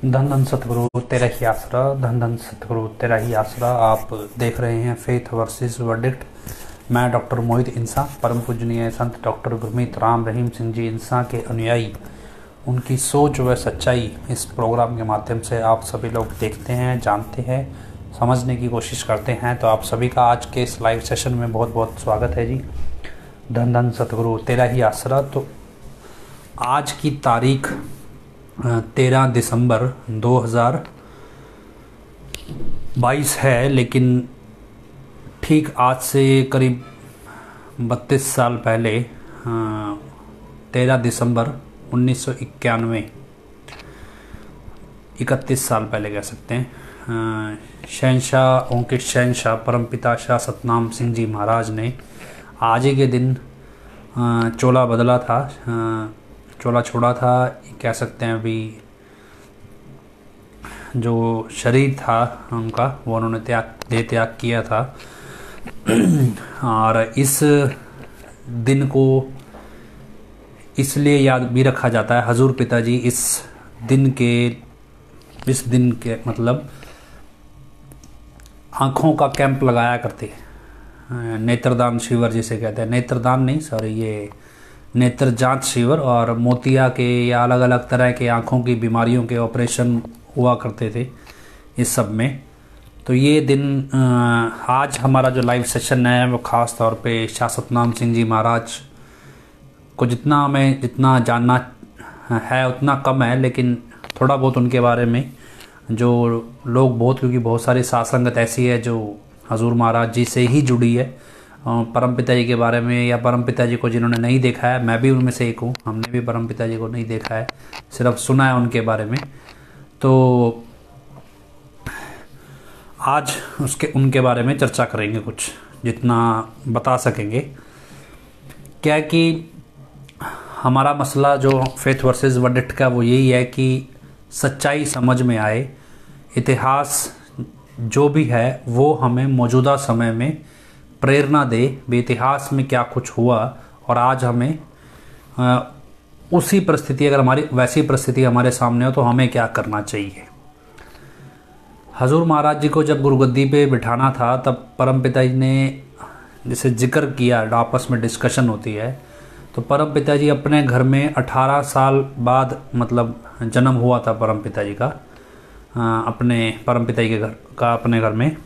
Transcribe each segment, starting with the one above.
धन धन सतगुरु तेरा ही आसरा, धन धन सतगुरु तेरा ही आसरा। आप देख रहे हैं फेथ वर्सेस वर्डिक्ट। मैं डॉक्टर मोहित इंसा, परम पूजनीय संत डॉक्टर गुरमीत राम रहीम सिंह जी इंसा के अनुयायी, उनकी सोच व सच्चाई इस प्रोग्राम के माध्यम से आप सभी लोग देखते हैं, जानते हैं, समझने की कोशिश करते हैं। तो आप सभी का आज के इस लाइव सेशन में बहुत बहुत स्वागत है जी। धन धन सतगुरु तेरा ही आसरा। तो आज की तारीख 13 दिसंबर 2022 है, लेकिन ठीक आज से करीब 32 साल पहले 13 दिसंबर 1991, 31 साल पहले कह सकते हैं, शहनशाह ओं के शहनशाह परमपिता शाह सतनाम सिंह जी महाराज ने आज ही के दिन चोला बदला था, चोला छोड़ा था, कह सकते हैं। अभी जो शरीर था उनका वो उन्होंने त्याग किया था। और इस दिन को इसलिए याद भी रखा जाता है, हजूर पिताजी इस दिन के मतलब आँखों का कैंप लगाया करते, नेत्रदान शिविर जिसे कहते हैं, नेत्रदान नहीं सॉरी, ये नेत्र जांच शिविर, और मोतिया के या अलग अलग तरह के आँखों की बीमारियों के ऑपरेशन हुआ करते थे इस सब में। तो ये दिन आज हमारा जो लाइव सेशन है वो ख़ास तौर पे शाह सतनाम सिंह जी महाराज को जितना जानना है उतना कम है, लेकिन थोड़ा बहुत उनके बारे में जो लोग क्योंकि बहुत सारी साध संगत ऐसी है जो हजूर महाराज जी से ही जुड़ी है, परम पिताजी के बारे में या परम पिताजी को जिन्होंने नहीं देखा है, मैं भी उनमें से एक हूँ, हमने भी परम पिताजी को नहीं देखा है, सिर्फ सुना है उनके बारे में। तो आज उनके बारे में चर्चा करेंगे, कुछ जितना बता सकेंगे। क्या है कि हमारा मसला जो फेथ वर्सेस वर्डिक्ट का वो यही है कि सच्चाई समझ में आए, इतिहास जो भी है वो हमें मौजूदा समय में प्रेरणा दे भी, इतिहास में क्या कुछ हुआ और आज हमें उसी परिस्थिति, अगर हमारी वैसी परिस्थिति हमारे सामने हो तो हमें क्या करना चाहिए। हजूर महाराज जी को जब गुरुगद्दी पे बिठाना था तब परम पिताजी ने जैसे जिक्र किया, आपस में डिस्कशन होती है, तो परम पिताजी अपने घर में 18 साल बाद मतलब जन्म हुआ था परम पिताजी का, अपने परम पिताजी के घर का अपने घर में,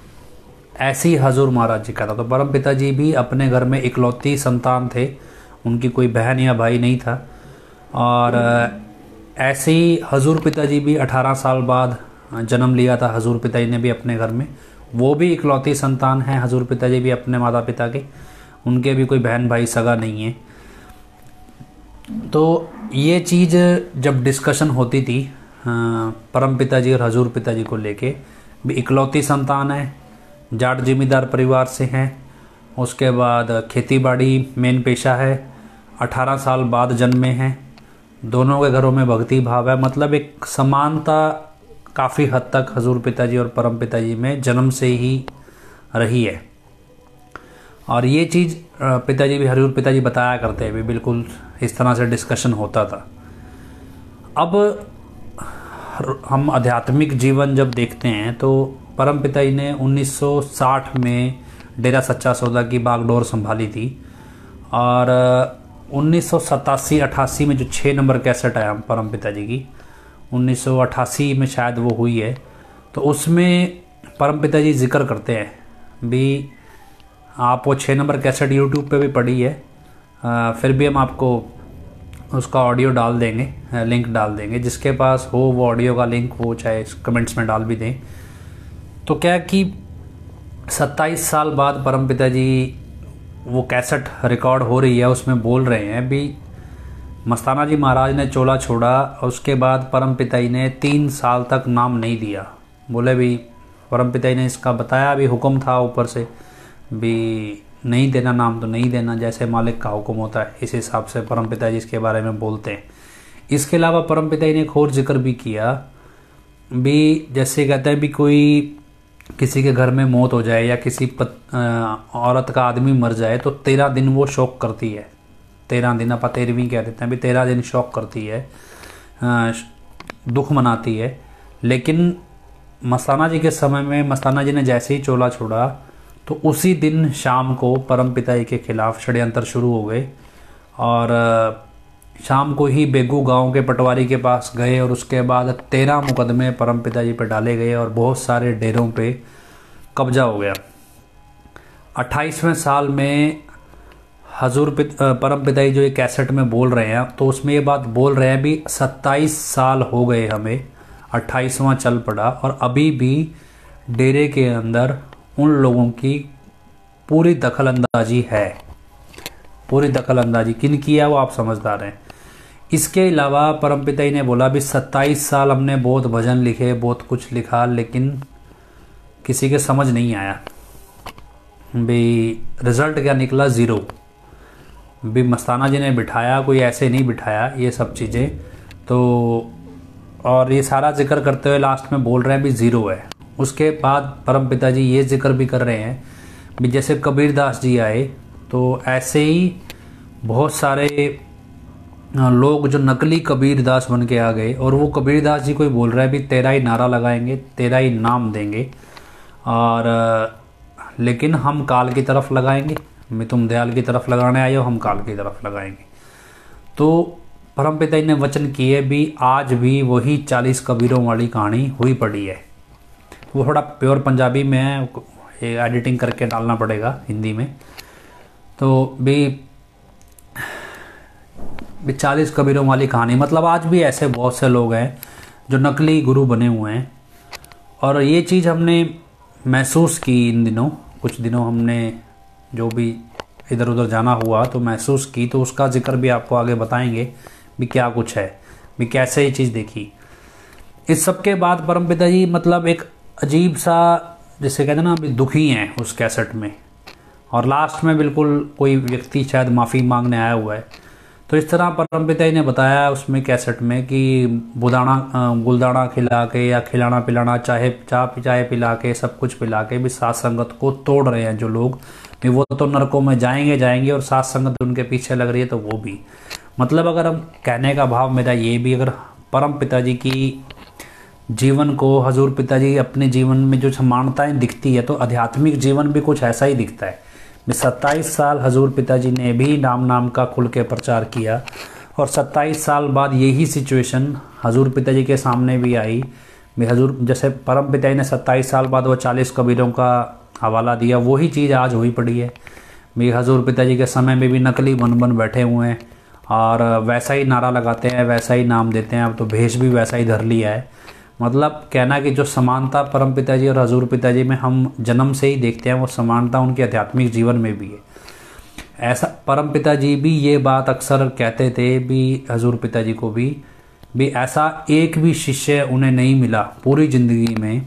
ऐसी हजूर महाराज जी का था। तो परम पिताजी भी अपने घर में इकलौती संतान थे, उनकी कोई बहन या भाई नहीं था। और ऐसे ही हजूर पिताजी भी 18 साल बाद जन्म लिया था हजूर पिताजी ने भी अपने घर में, वो भी इकलौती संतान हैं हजूर पिताजी भी अपने माता पिता के, उनके भी कोई बहन भाई सगा नहीं है। तो ये चीज़ जब डिस्कशन होती थी परम पिताजी और हजूर पिताजी को लेके, भी इकलौती संतान है, जाट जिमीदार परिवार से हैं, उसके बाद खेती बाड़ी मेन पेशा है, 18 साल बाद जन्मे हैं, दोनों के घरों में भक्ति भाव है, मतलब एक समानता काफ़ी हद तक हजूर पिताजी और परम पिताजी में जन्म से ही रही है। और ये चीज़ पिताजी भी, हजूर पिताजी बताया करते हैं भी, बिल्कुल इस तरह से डिस्कशन होता था। अब हम आध्यात्मिक जीवन जब देखते हैं तो परम पिताजी ने 1960 में डेरा सच्चा सौदा की बागडोर संभाली थी, और 1987-88 में जो 6 नंबर कैसेट आया परम पिताजी की, 1988 में शायद वो हुई है, तो उसमें परम पिताजी जिक्र करते हैं भी, आप वो 6 नंबर कैसेट यूट्यूब पे भी पड़ी है, फिर भी हम आपको उसका ऑडियो डाल देंगे, लिंक डाल देंगे, जिसके पास हो वो ऑडियो का लिंक वो चाहे कमेंट्स में डाल भी दें। तो क्या कि 27 साल बाद परम पिताजी वो कैसेट रिकॉर्ड हो रही है, उसमें बोल रहे हैं भी मस्ताना जी महाराज ने चोला छोड़ा, उसके बाद परम पिताजी ने 3 साल तक नाम नहीं दिया। बोले भी परम पिताजी ने इसका बताया भी, हुक्म था ऊपर से भी नहीं देना नाम तो नहीं देना, जैसे मालिक का हुक्म होता है इस हिसाब से परम पिताजी इसके बारे में बोलते हैं। इसके अलावा परम पिताजी ने एक और जिक्र भी किया भी, जैसे कहते हैं भी कोई किसी के घर में मौत हो जाए या किसी औरत का आदमी मर जाए तो 13 दिन वो शोक करती है, 13 दिन आप 13वीं कह देते हैं भी, 13 दिन शोक करती है, दुख मनाती है। लेकिन मस्ताना जी के समय में मस्ताना जी ने जैसे ही चोला छोड़ा तो उसी दिन शाम को परमपिता जी के खिलाफ षड्यंत्र शुरू हो गए। और शाम को ही बेगू गांव के पटवारी के पास गए और उसके बाद 13 मुकदमे परमपिता जी पर डाले गए और बहुत सारे डेरों पे कब्जा हो गया। 28वें साल में परमपिता जी जो ये कैसेट में बोल रहे हैं तो उसमें ये बात बोल रहे हैं भी 27 साल हो गए हमें, 28वां चल पड़ा और अभी भी डेरे के अंदर उन लोगों की पूरी दखल अंदाजी है। पूरी दखल अंदाजी किन की है वो आप समझदार हैं। इसके अलावा परमपिता जी ने बोला भी 27 साल हमने बहुत भजन लिखे, बहुत कुछ लिखा, लेकिन किसी के समझ नहीं आया। भी रिजल्ट क्या निकला? ज़ीरो। भी मस्ताना जी ने बिठाया, कोई ऐसे नहीं बिठाया ये सब चीज़ें। तो और ये सारा जिक्र करते हुए लास्ट में बोल रहे हैं भी ज़ीरो है। उसके बाद परमपिता जी ये जिक्र भी कर रहे हैं भी जैसे कबीरदास जी आए तो ऐसे ही बहुत सारे लोग जो नकली कबीरदास बन के आ गए और वो कबीरदास जी को ही बोल रहा है भी तेरा ही नारा लगाएंगे, तेरा ही नाम देंगे, और लेकिन हम काल की तरफ लगाएंगे। मैं तुम दयाल की तरफ लगाने आए हो, हम काल की तरफ लगाएंगे। तो परमपिता जी ने वचन किए भी आज भी वही 40 कबीरों वाली कहानी हुई पड़ी है। वो थोड़ा प्योर पंजाबी में है, एडिटिंग करके डालना पड़ेगा हिंदी में। तो भी 40 कबीरों वाली कहानी मतलब आज भी ऐसे बहुत से लोग हैं जो नकली गुरु बने हुए हैं। और ये चीज़ हमने महसूस की इन दिनों, कुछ दिनों हमने जो भी इधर उधर जाना हुआ तो महसूस की, तो उसका जिक्र भी आपको आगे बताएंगे भी क्या कुछ है, भी कैसे ये चीज़ देखी। इस सब के बाद परमपिता जी मतलब एक अजीब सा, जिसे कहते हैं ना, अभी दुखी हैं उस कैसेट में। और लास्ट में बिल्कुल कोई व्यक्ति शायद माफ़ी मांगने आया हुआ है। तो इस तरह परमपिता जी ने बताया उसमें कैसेट में कि गुलदाना खिला के या खिलाना पिलाना, चाय पिला के, सब कुछ पिला के भी साथ संगत को तोड़ रहे हैं जो लोग भी, वो तो नरकों में जाएंगे और साथ संगत उनके पीछे लग रही है तो वो भी। मतलब अगर हम कहने का भाव मेरा ये भी, अगर परमपिता जी की जीवन को हजूर पिता जी अपने जीवन में जो समानताएं दिखती है तो आध्यात्मिक जीवन भी कुछ ऐसा ही दिखता है। 27 साल हजूर पिताजी ने भी नाम का खुल के प्रचार किया और 27 साल बाद यही सिचुएशन हजूर पिताजी के सामने भी आई। हजूर जैसे परम पिताजी ने 27 साल बाद वो 40 कबीरों का हवाला दिया, वही चीज़ आज हुई पड़ी है। हजूर पिताजी के समय में भी नकली बन बैठे हुए हैं और वैसा ही नारा लगाते हैं, वैसा ही नाम देते हैं। अब तो भेष भी वैसा ही धर लिया है। मतलब कहना कि जो समानता परम पिताजी और हजूर पिताजी में हम जन्म से ही देखते हैं वो समानता उनके आध्यात्मिक जीवन में भी है। ऐसा परम पिताजी भी ये बात अक्सर कहते थे भी हजूर पिताजी को भी ऐसा एक भी शिष्य उन्हें नहीं मिला पूरी ज़िंदगी में,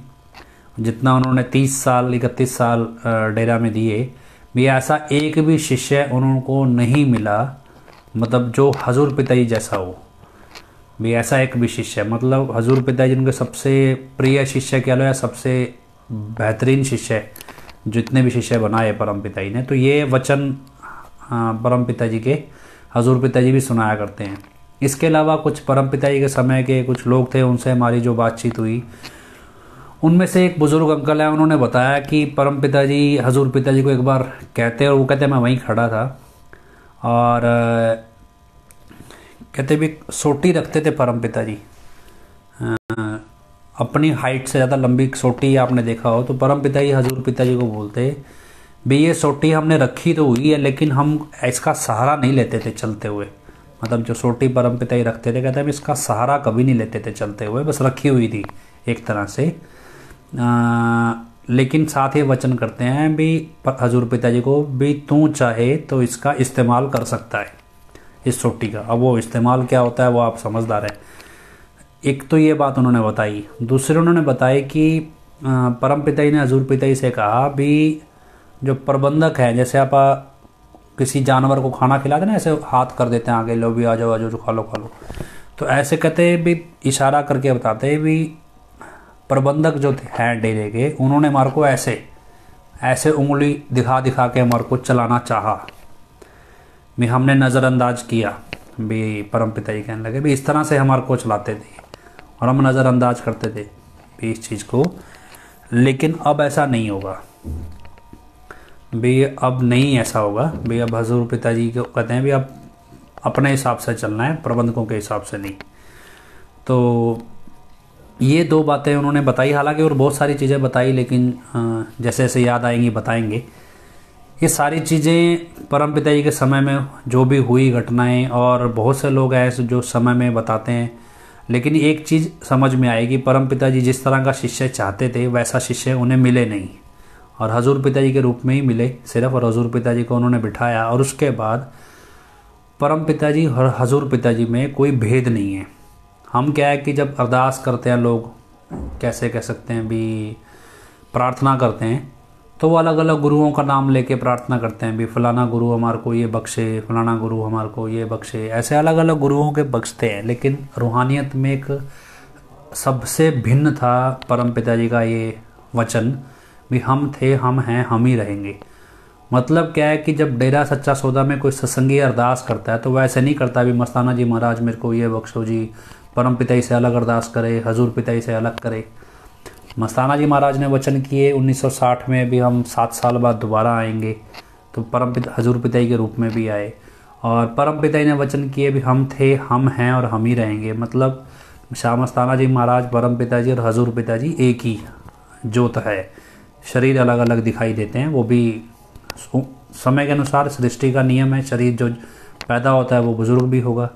जितना उन्होंने 30 साल 31 साल डेरा में दिए, भी ऐसा एक भी शिष्य उनको नहीं मिला मतलब जो हजूर पिताजी जैसा हो। भी ऐसा एक भी शिष्य मतलब हजूर पिताजी उनके सबसे प्रिय शिष्य कह लो या सबसे बेहतरीन शिष्य, जितने भी शिष्य बनाए परम पिताजी ने। तो ये वचन परम पिताजी के हजूर पिताजी भी सुनाया करते हैं। इसके अलावा कुछ परम पिताजी के समय के कुछ लोग थे, उनसे हमारी जो बातचीत हुई, उनमें से एक बुजुर्ग अंकल है, उन्होंने बताया कि परम पिताजी हजूर पिताजी को एक बार कहते हैं, और वो कहते हैं मैं वहीं खड़ा था और कहते भी सोटी रखते थे परम पिताजी, अपनी हाइट से ज़्यादा लंबी सोटी आपने देखा हो। तो परम पिताजी हजूर पिताजी को बोलते भी ये सोटी हमने रखी तो हुई है लेकिन हम इसका सहारा नहीं लेते थे चलते हुए। मतलब जो सोटी परम पिताजी रखते थे, कहते हैं इसका सहारा कभी नहीं लेते थे चलते हुए, बस रखी हुई थी एक तरह से। लेकिन साथ ही वचन करते हैं भी हजूर पिताजी को भी तू चाहे तो इसका इस्तेमाल कर सकता है इस सोटी का। अब वो इस्तेमाल क्या होता है वो आप समझदार हैं। एक तो ये बात उन्होंने बताई। दूसरे उन्होंने बताई कि परम पिताजी ने हजूर पिताजी से कहा भी जो प्रबंधक है, जैसे आप किसी जानवर को खाना खिलाते ना, ऐसे हाथ कर देते हैं आगे, लो भी आ जाओ जो खा लो, तो ऐसे कहते भी इशारा करके बताते भी प्रबंधक जो हैं डेरे के, उन्होंने हमारे को ऐसे उंगली दिखा के हमारे को चलाना चाहा भी, हमने नज़रअंदाज किया भी। परम पिताजी कहने लगे भी इस तरह से हमारे को चलाते थे और हम नज़रअंदाज करते थे। भी इस चीज़ को, लेकिन अब ऐसा नहीं होगा भी, अब नहीं ऐसा होगा भी। अब हजूर पिताजी को कहते हैं भी अब अपने हिसाब से चलना है, प्रबंधकों के हिसाब से नहीं। तो ये दो बातें उन्होंने बताई, हालांकि और बहुत सारी चीज़ें बताई, लेकिन जैसे जैसे याद आएंगी बताएंगे। ये सारी चीज़ें परम पिताजी के समय में जो भी हुई घटनाएं, और बहुत से लोग ऐसे जो समय में बताते हैं, लेकिन एक चीज़ समझ में आएगी, परम पिताजी जिस तरह का शिष्य चाहते थे वैसा शिष्य उन्हें मिले नहीं, और हजूर पिताजी के रूप में ही मिले सिर्फ। और हजूर पिताजी को उन्होंने बिठाया, और उसके बाद परम पिताजी और हजूर पिताजी में कोई भेद नहीं है। हम क्या है कि जब अरदास करते हैं लोग, कैसे कह सकते हैं भी, प्रार्थना करते हैं, तो वो अलग अलग गुरुओं का नाम लेके प्रार्थना करते हैं भी, फलाना गुरु हमारे को ये बख्शे, फलाना गुरु हमारे को ये बख्शे, ऐसे अलग अलग गुरुओं के बख्शते हैं। लेकिन रूहानियत में एक सबसे भिन्न था परम पिताजी का ये वचन भी, हम थे, हम हैं, हम ही रहेंगे। मतलब क्या है कि जब डेरा सच्चा सौदा में कोई सत्संगी अरदास करता है तो वह ऐसे नहीं करता भी मस्ताना जी महाराज मेरे को ये बख्शो जी, परम पिताजी से अलग अरदास करे, हजूर पिताजी से अलग करे। मस्ताना जी महाराज ने वचन किए 1960 में भी हम 7 साल बाद दोबारा आएंगे, तो परम पिता हजूर पिताजी के रूप में भी आए। और परम पिताजी ने वचन किए भी हम थे, हम हैं और हम ही रहेंगे। मतलब शाह मस्ताना जी महाराज, परम पिताजी और हजूर पिताजी एक ही जोत है, शरीर अलग अलग दिखाई देते हैं। वो भी समय के अनुसार सृष्टि का नियम है, शरीर जो पैदा होता है वो बुजुर्ग भी होगा,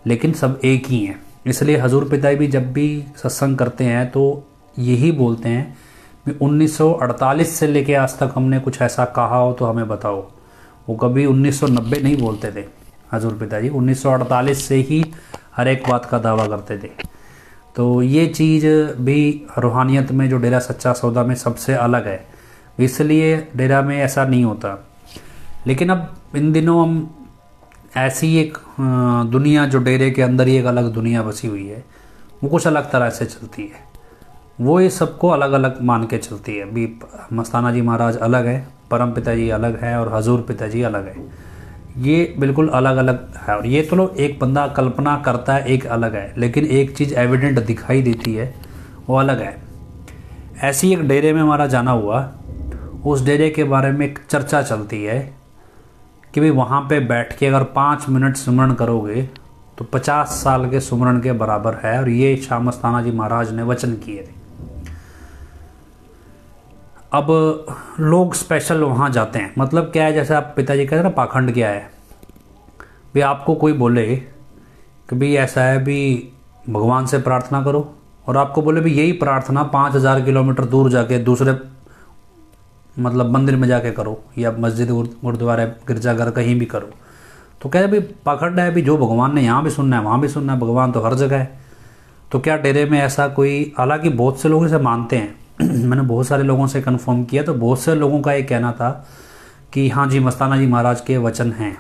लेकिन सब एक ही हैं। इसलिए हजूर पिताजी भी जब भी सत्संग करते हैं तो यही बोलते हैं कि 1948 से लेके आज तक हमने कुछ ऐसा कहा हो तो हमें बताओ। वो कभी 1990 नहीं बोलते थे हजूर पिताजी, 1948 से ही हर एक बात का दावा करते थे। तो ये चीज़ भी रूहानियत में जो डेरा सच्चा सौदा में सबसे अलग है, इसलिए डेरा में ऐसा नहीं होता। लेकिन अब इन दिनों हम ऐसी एक दुनिया जो डेरे के अंदर ही एक अलग दुनिया बसी हुई है, वो कुछ अलग तरह से चलती है। वो ये सबको अलग अलग मान के चलती है भी। मस्ताना जी महाराज अलग है, परम पिताजी अलग है और हजूर पिताजी अलग है। ये बिल्कुल अलग अलग है। और ये तो लोग एक बंदा कल्पना करता है एक अलग है, लेकिन एक चीज़ एविडेंट दिखाई देती है वो अलग है। ऐसी एक डेरे में हमारा जाना हुआ, उस डेरे के बारे में एक चर्चा चलती है कि भाई वहाँ पे बैठ के अगर 5 मिनट सुमरण करोगे तो 50 साल के सुमरण के बराबर है। और ये शाह मस्ताना जी महाराज ने वचन किए थे। अब लोग स्पेशल वहाँ जाते हैं। मतलब क्या है, जैसे आप पिताजी कहते हैं ना पाखंड क्या है भी, आपको कोई बोले कि भाई ऐसा है भी भगवान से प्रार्थना करो, और आपको बोले भी यही प्रार्थना 5000 किलोमीटर दूर जाके दूसरे मतलब मंदिर में जाके करो, या मस्जिद गुरुद्वारा गिरजाघर कहीं भी करो, तो क्या है भाई पाखंड है भी। जो भगवान ने यहाँ भी सुनना है वहाँ भी सुनना है, भगवान तो हर जगह है। तो क्या डेरे में ऐसा कोई, हालांकि बहुत से लोग इसे मानते हैं मैंने बहुत सारे लोगों से कन्फर्म किया, तो बहुत से लोगों का ये कहना था कि हाँ जी मस्ताना जी महाराज के वचन हैं।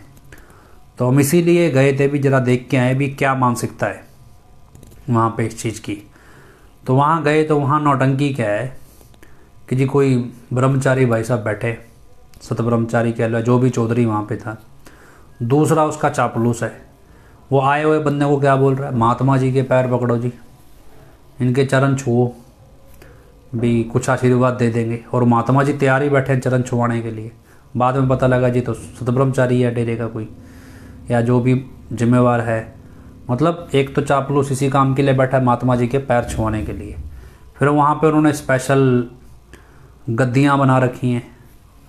तो हम इसीलिए गए थे भी, जरा देख के आए भी क्या मानसिकता है वहाँ पे इस चीज़ की। तो वहाँ गए तो वहाँ नौटंकी क्या है कि जी कोई ब्रह्मचारी भाई साहब बैठे, सत ब्रह्मचारी कह लो, जो भी चौधरी वहाँ पे था, दूसरा उसका चापलूस है। वो आए हुए बंदे को क्या बोल रहा है, महात्मा जी के पैर पकड़ो जी, इनके चरण छुओ भी, कुछ आशीर्वाद दे देंगे। और महात्मा जी तैयार ही बैठे हैं चरण छुआने के लिए। बाद में पता लगा जी तो सतब्रह्मचारी है डेरे का कोई, या जो भी जिम्मेवार है। मतलब एक तो चापलूस इसी काम के लिए बैठा है, महात्मा जी के पैर छुआने के लिए। फिर वहाँ पे उन्होंने स्पेशल गद्दियाँ बना रखी हैं।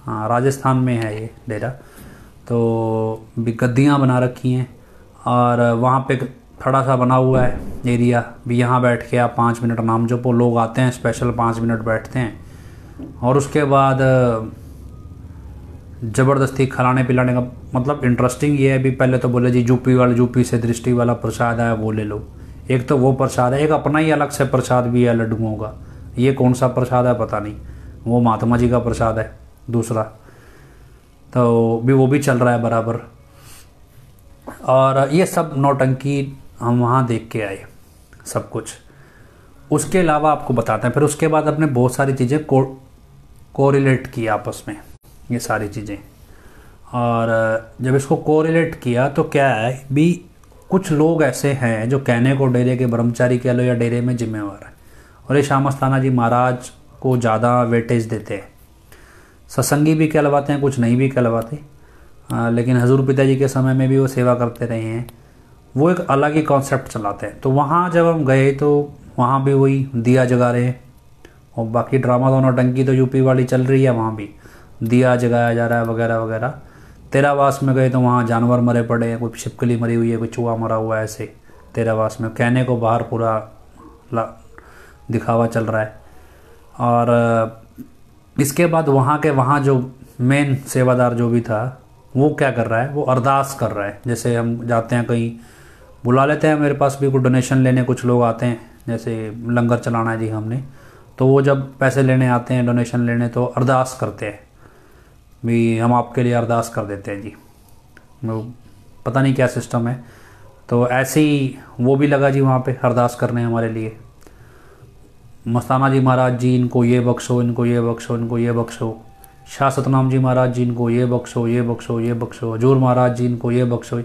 हाँ, राजस्थान में है ये डेरा, तो भी गद्दियाँ बना रखी हैं। और वहाँ पे थोड़ा सा बना हुआ है एरिया भी, यहाँ बैठ के आप 5 मिनट नाम जपो। लोग आते हैं स्पेशल 5 मिनट बैठते हैं, और उसके बाद ज़बरदस्ती खिलाने पिलाने का। मतलब इंटरेस्टिंग ये है भी, पहले तो बोले जी यूपी से दृष्टि वाला प्रसाद आया वो ले लो। एक तो वो प्रसाद है, एक अपना ही अलग से प्रसाद भी है लड्डुओं का। ये कौन सा प्रसाद है पता नहीं, वो महात्मा जी का प्रसाद है दूसरा, तो भी वो भी चल रहा है बराबर। और ये सब नौटंकी हम वहाँ देख के आए सब कुछ। उसके अलावा आपको बताते हैं, फिर उसके बाद अपने बहुत सारी चीज़ें कोरिलेट किया आपस में, ये सारी चीज़ें। और जब इसको कोरिलेट किया तो क्या है भी, कुछ लोग ऐसे हैं जो कहने को डेरे के ब्रह्मचारी कह लो या डेरे में जिम्मेवार हैं, और ये श्याम मस्ताना जी महाराज को ज़्यादा वेटेज देते हैं। सत्संगी भी कहलवाते हैं, कुछ नहीं भी कहलवाते, लेकिन हजूर पिताजी के समय में भी वो सेवा करते रहे हैं। वो एक अलग ही कॉन्सेप्ट चलाते हैं। तो वहाँ जब हम गए तो वहाँ भी वही दिया जगा रहे हैं, और बाकी ड्रामा दोनों टंकी तो यूपी वाली चल रही है, वहाँ भी दिया जगाया जा रहा है वगैरह वगैरह। तेरावास में गए तो वहाँ जानवर मरे पड़े हैं, कोई छिपकली मरी हुई है, कोई चूहा मरा हुआ है, ऐसे तेरावास में कहने को बाहर पूरा दिखावा चल रहा है। और इसके बाद वहाँ जो मेन सेवादार जो भी था वो क्या कर रहा है, वो अरदास कर रहा है। जैसे हम जाते हैं कहीं, बुला लेते हैं, मेरे पास भी कोई डोनेशन लेने कुछ लोग आते हैं, जैसे लंगर चलाना है जी हमने, तो वो जब पैसे लेने आते हैं डोनेशन लेने तो अरदास करते हैं भी हम आपके लिए अरदास कर देते हैं जी। पता नहीं क्या सिस्टम है। तो ऐसे ही वो भी लगा जी वहाँ पे अरदास करने हमारे लिए। मस्ताना जी महाराज जी इनको ये बख्शो, इनको ये बख्शो, इनको ये बख्शो। शाह सतनाम जी महाराज जी इनको ये बख्शो, ये बख्शो, ये बख्शो। हजूर महाराज जी इनको ये बख्शो।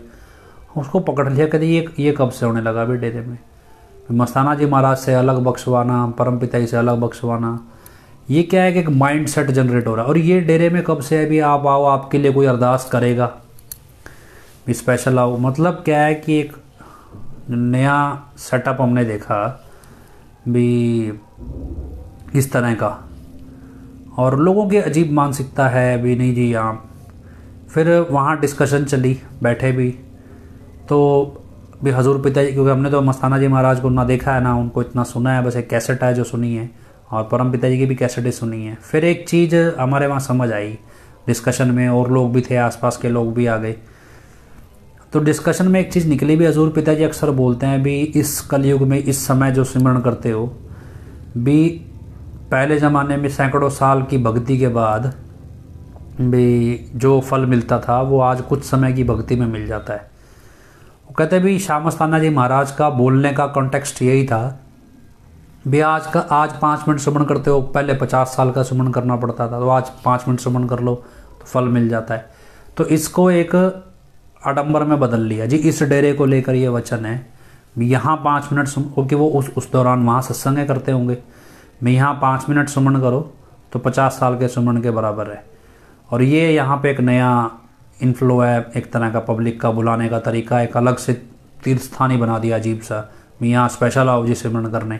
उसको पकड़ लिया, कहते ये कब से होने लगा भी डेरे में। मस्ताना जी महाराज से अलग बख्शवाना, परम पिता जी से अलग बख्शवाना, ये क्या है कि एक माइंड सेट जनरेट हो रहा है। और ये डेरे में कब से है भी आप आओ, आपके लिए कोई अरदास करेगा, स्पेशल आओ। मतलब क्या है कि एक नया सेटअप हमने देखा भी इस तरह का, और लोगों की अजीब मानसिकता है भी नहीं जी आप। फिर वहाँ डिस्कशन चली, बैठे भी तो भी हजूर पिताजी, क्योंकि हमने तो मस्ताना जी महाराज को ना देखा है ना उनको इतना सुना है, बस एक कैसेट है जो सुनी है, और परम पिताजी की भी कैसेटें सुनी है। फिर एक चीज़ हमारे वहाँ समझ आई डिस्कशन में, और लोग भी थे, आसपास के लोग भी आ गए। तो डिस्कशन में एक चीज़ निकली भी, हजूर पिताजी अक्सर बोलते हैं भी इस कलयुग में इस समय जो सिमरण करते हो भी, पहले ज़माने में सैकड़ों साल की भक्ति के बाद भी जो फल मिलता था वो आज कुछ समय की भक्ति में मिल जाता है। वो कहते भी श्याम मस्ताना जी महाराज का बोलने का कॉन्टेक्स्ट यही था भी आज 5 मिनट सुमन करते हो, पहले 50 साल का सुमन करना पड़ता था, तो आज 5 मिनट सुमन कर लो तो फल मिल जाता है। तो इसको एक आडंबर में बदल लिया जी। इस डेरे को लेकर ये वचन है भी यहाँ 5 मिनट क्योंकि वो उस दौरान वहाँ सत्संग करते होंगे, मैं यहाँ 5 मिनट सुमन करो तो 50 साल के सुमन के बराबर है। और ये यहाँ पे एक नया इन्फ्लो है, एक तरह का पब्लिक का बुलाने का तरीका, एक अलग से तीर्थ स्थान ही बना दिया अजीब सा, मैं यहाँ स्पेशल आओ जी सिमरन करने।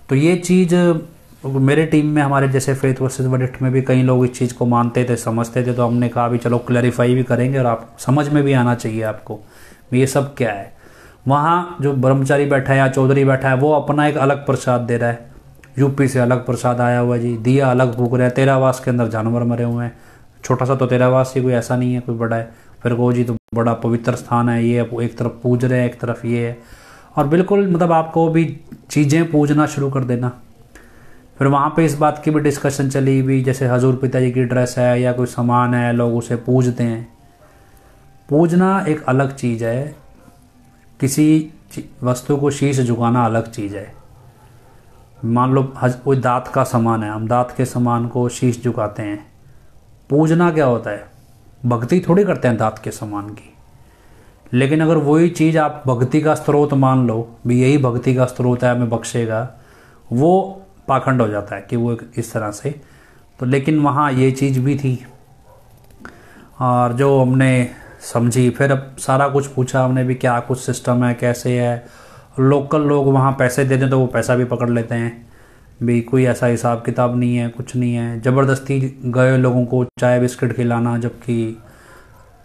तो ये चीज़ मेरे टीम में, हमारे जैसे फेथ वर्सेस वर्डिक्ट में भी कई लोग इस चीज़ को मानते थे, समझते थे। तो हमने कहा भी चलो क्लैरिफाई भी करेंगे और आप समझ में भी आना चाहिए आपको ये सब क्या है। वहाँ जो ब्रह्मचारी बैठा है या चौधरी बैठा है वो अपना एक अलग प्रसाद दे रहा है, यूपी से अलग प्रसाद आया हुआ जी, दिया अलग फूक रहे हैं। तेरावास के अंदर जानवर मरे हुए हैं, छोटा सा तो तेरावास ही कोई ऐसा नहीं है, कोई बड़ा है। फिर वो जी तो बड़ा पवित्र स्थान है, ये एक तरफ पूज रहे हैं, एक तरफ ये है। और बिल्कुल मतलब आपको भी चीज़ें पूजना शुरू कर देना। फिर वहाँ पे इस बात की भी डिस्कशन चली भी, जैसे हजूर पिताजी की ड्रेस है या कोई सामान है, लोग उसे पूजते हैं। पूजना एक अलग चीज़ है, किसी वस्तु को शीश झुकाना अलग चीज़ है। मान लो कोई दांत का सामान है, हम दांत के सामान को शीश झुकाते हैं। पूजना क्या होता है, भक्ति थोड़ी करते हैं दांत के सामान की। लेकिन अगर वही चीज़ आप भक्ति का स्रोत मान लो भी, यही भक्ति का स्रोत है, हमें बख्शेगा, वो पाखंड हो जाता है कि वो इस तरह से। तो लेकिन वहाँ ये चीज़ भी थी, और जो हमने समझी, फिर अब सारा कुछ पूछा हमने भी क्या कुछ सिस्टम है, कैसे है। लोकल लोग वहाँ पैसे दे दें तो वो पैसा भी पकड़ लेते हैं भी, कोई ऐसा हिसाब किताब नहीं है, कुछ नहीं है। ज़बरदस्ती गए लोगों को चाय बिस्किट खिलाना, जबकि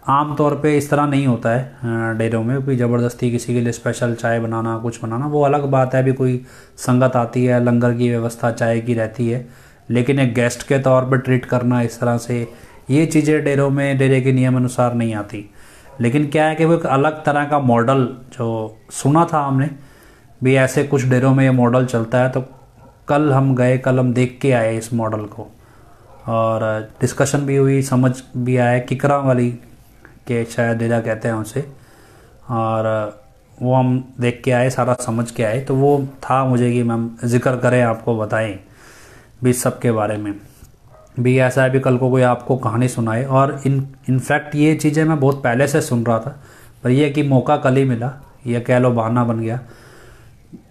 आम तौर पे इस तरह नहीं होता है डेरों में भी, ज़बरदस्ती किसी के लिए स्पेशल चाय बनाना, कुछ बनाना, वो अलग बात है। अभी कोई संगत आती है, लंगर की व्यवस्था चाय की रहती है, लेकिन एक गेस्ट के तौर पर ट्रीट करना इस तरह से, ये चीज़ें डेरों में डेरे के नियम अनुसार नहीं आती। लेकिन क्या है कि वो एक अलग तरह का मॉडल जो सुना था हमने भी, ऐसे कुछ डेरों में ये मॉडल चलता है। तो कल हम गए, कल हम देख के आए इस मॉडल को, और डिस्कशन भी हुई, समझ भी आया। किकरा वाली के शायद डेरा कहते हैं उसे, और वो हम देख के आए, सारा समझ के आए। तो वो था मुझे कि मैम जिक्र करें, आपको बताएं भी सब के बारे में भी। ऐसा है भी कल को कोई आपको कहानी सुनाए। और इनफैक्ट ये चीज़ें मैं बहुत पहले से सुन रहा था, पर यह कि मौका कल ही मिला, यह कह लो बहाना बन गया।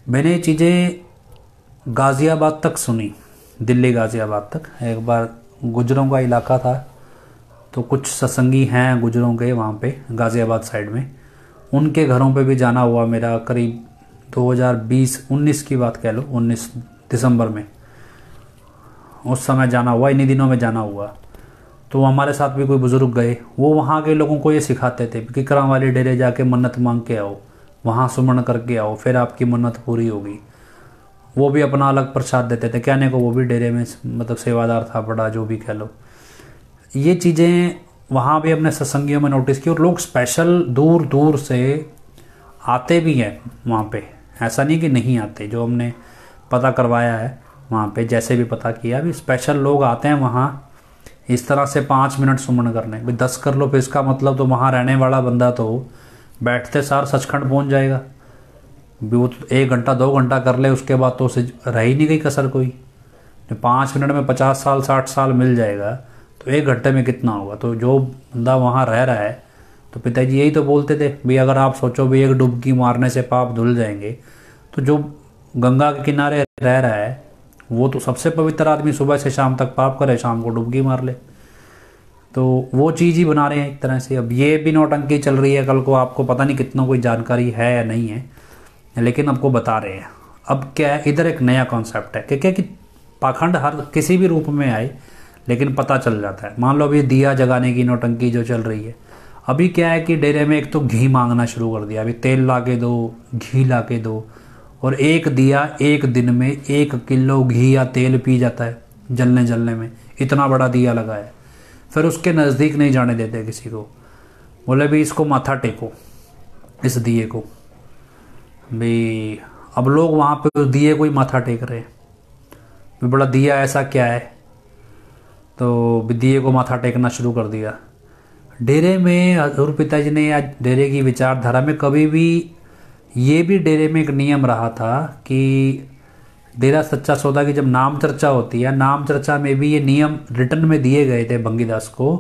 मैंने ये चीज़ें गाज़ियाबाद तक सुनी, दिल्ली गाज़ियाबाद तक। एक बार गुजरों का इलाका था, तो कुछ सत्संगी हैं गुजरों के वहाँ पे गाज़ियाबाद साइड में, उनके घरों पे भी जाना हुआ मेरा। करीब 2020-19 की बात कह लो, 19 दिसंबर में उस समय जाना हुआ, इन्हीं दिनों में जाना हुआ। तो हमारे साथ भी कोई बुज़ुर्ग गए, वो वहाँ के लोगों को ये सिखाते थे कि किकरां वाली डेरे जाके मन्नत मांग के आओ, वहाँ सुमन करके आओ, फिर आपकी मन्नत पूरी होगी। वो भी अपना अलग प्रसाद देते थे, कहने को वो भी डेरे में मतलब सेवादार था बड़ा, जो भी कह लो। ये चीज़ें वहाँ भी अपने सत्संगियों में नोटिस की, और लोग स्पेशल दूर दूर से आते भी हैं वहाँ पे, ऐसा नहीं कि नहीं आते। जो हमने पता करवाया है वहाँ पे, जैसे भी पता किया, भी स्पेशल लोग आते हैं वहाँ इस तरह से 5 मिनट सुमन करने। भाई 10 कर लो, फिर इसका मतलब तो वहाँ रहने वाला बंदा तो बैठते सार सचखंड पहुँच जाएगा। भी वो 1 घंटा 2 घंटा कर ले, उसके बाद तो उसे रह ही नहीं गई कसर कोई। 5 मिनट में 50 साल 60 साल मिल जाएगा, तो 1 घंटे में कितना होगा। तो जो बंदा वहाँ रह रहा है, तो पिताजी यही तो बोलते थे भी अगर आप सोचो भी एक डुबकी मारने से पाप धुल जाएंगे, तो जो गंगा के किनारे रह रहा है वो तो सबसे पवित्र आदमी, सुबह से शाम तक पाप करे, शाम को डुबकी मार ले। तो वो चीज़ ही बना रहे हैं एक तरह से। अब ये भी नौटंकी चल रही है, कल को आपको पता नहीं कितना कोई जानकारी है या नहीं है, लेकिन आपको बता रहे हैं। अब क्या है, इधर एक नया कॉन्सेप्ट है कि पाखंड हर किसी भी रूप में आए, लेकिन पता चल जाता है। मान लो अभी दिया जगाने की नौटंकी जो चल रही है, अभी क्या है कि डेरे में एक तो घी मांगना शुरू कर दिया, अभी तेल ला के दो, घी ला के दो, और एक दिया एक दिन में 1 किलो घी या तेल पी जाता है जलने में, इतना बड़ा दिया लगा है। फिर उसके नज़दीक नहीं जाने देते किसी को, बोले भी इसको माथा टेको, इस दिए को। भी अब लोग वहाँ पे उस दिए को ही माथा टेक रहे हैं, भी बड़ा दिया ऐसा क्या है, तो दिए को माथा टेकना शुरू कर दिया। डेरे में हजूर पिताजी ने या डेरे की विचारधारा में कभी भी, ये भी डेरे में एक नियम रहा था कि डेरा सच्चा सौदा की जब नाम चर्चा होती है, नाम चर्चा में भी ये नियम रिटर्न में दिए गए थे भंगीदास को,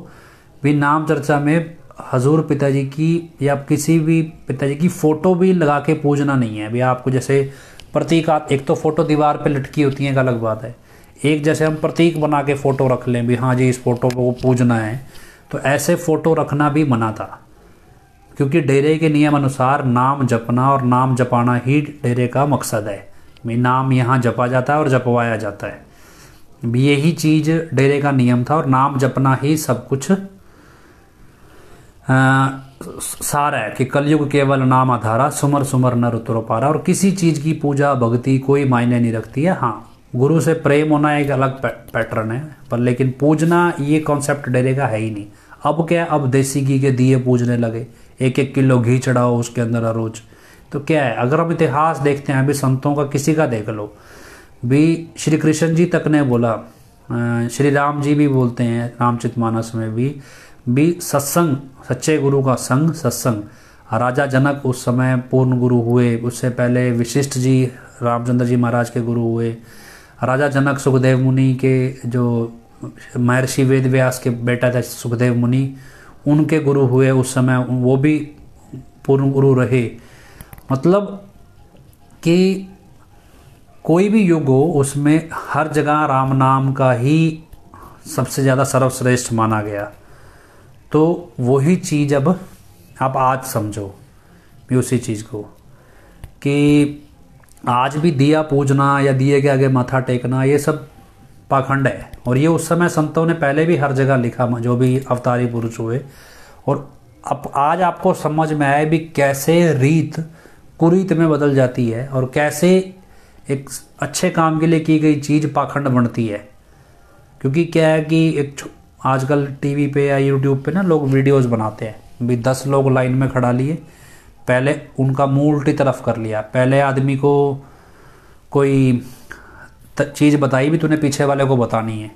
भी नाम चर्चा में हजूर पिताजी की या किसी भी पिताजी की फ़ोटो भी लगा के पूजना नहीं है। भी आपको जैसे प्रतीक, एक तो फ़ोटो दीवार पे लटकी होती है, एक अलग बात है, एक जैसे हम प्रतीक बना के फ़ोटो रख लें भी हाँ जी इस फ़ोटो को पूजना है, तो ऐसे फ़ोटो रखना भी मना था। क्योंकि डेरे के नियम अनुसार नाम जपना और नाम जपाना ही डेरे का मकसद है। नाम यहाँ जपा जाता है और जपवाया जाता है, यही चीज़ डेरे का नियम था, और नाम जपना ही सब कुछ सार है कि कलयुग केवल नाम आधारा, सुमर सुमर नर उतरो पारा। और किसी चीज़ की पूजा भक्ति कोई मायने नहीं रखती है। हाँ, गुरु से प्रेम होना एक अलग पैटर्न है, पर लेकिन पूजना ये कॉन्सेप्ट डेरे का है ही नहीं। अब क्या, अब देसी घी के दिए पूजने लगे, 1-1 किलो घी चढ़ाओ उसके अंदर हर रोज। तो क्या है, अगर हम इतिहास देखते हैं, अभी संतों का किसी का देख लो, भी श्री कृष्ण जी तक ने बोला, श्री राम जी भी बोलते हैं रामचरितमानस में भी सत्संग, सच्चे गुरु का संग सत्संग। राजा जनक उस समय पूर्ण गुरु हुए, उससे पहले वशिष्ठ जी रामचंद्र जी महाराज के गुरु हुए। राजा जनक सुखदेव मुनि के, जो महर्षि वेद व्यास के बेटा थे सुखदेव मुनि, उनके गुरु हुए उस समय, वो भी पूर्ण गुरु रहे। मतलब कि कोई भी युग हो, उसमें हर जगह राम नाम का ही सबसे ज़्यादा सर्वश्रेष्ठ माना गया। तो वही चीज़ अब आप आज समझो भी उसी चीज़ को, कि आज भी दिया पूजना या दिए के आगे माथा टेकना ये सब पाखंड है। और ये उस समय संतों ने पहले भी हर जगह लिखा, जो भी अवतारी पुरुष हुए। और अब आज आपको समझ में आए भी कैसे रीत कुरीत में बदल जाती है, और कैसे एक अच्छे काम के लिए की गई चीज़ पाखंड बनती है। क्योंकि क्या है कि एक आजकल टीवी पे या यूट्यूब पे ना लोग वीडियोस बनाते हैं, भी 10 लोग लाइन में खड़ा लिए, पहले उनका मुंह उल्टी तरफ कर लिया, पहले आदमी को कोई चीज़ बताई भी तूने पीछे वाले को बतानी है,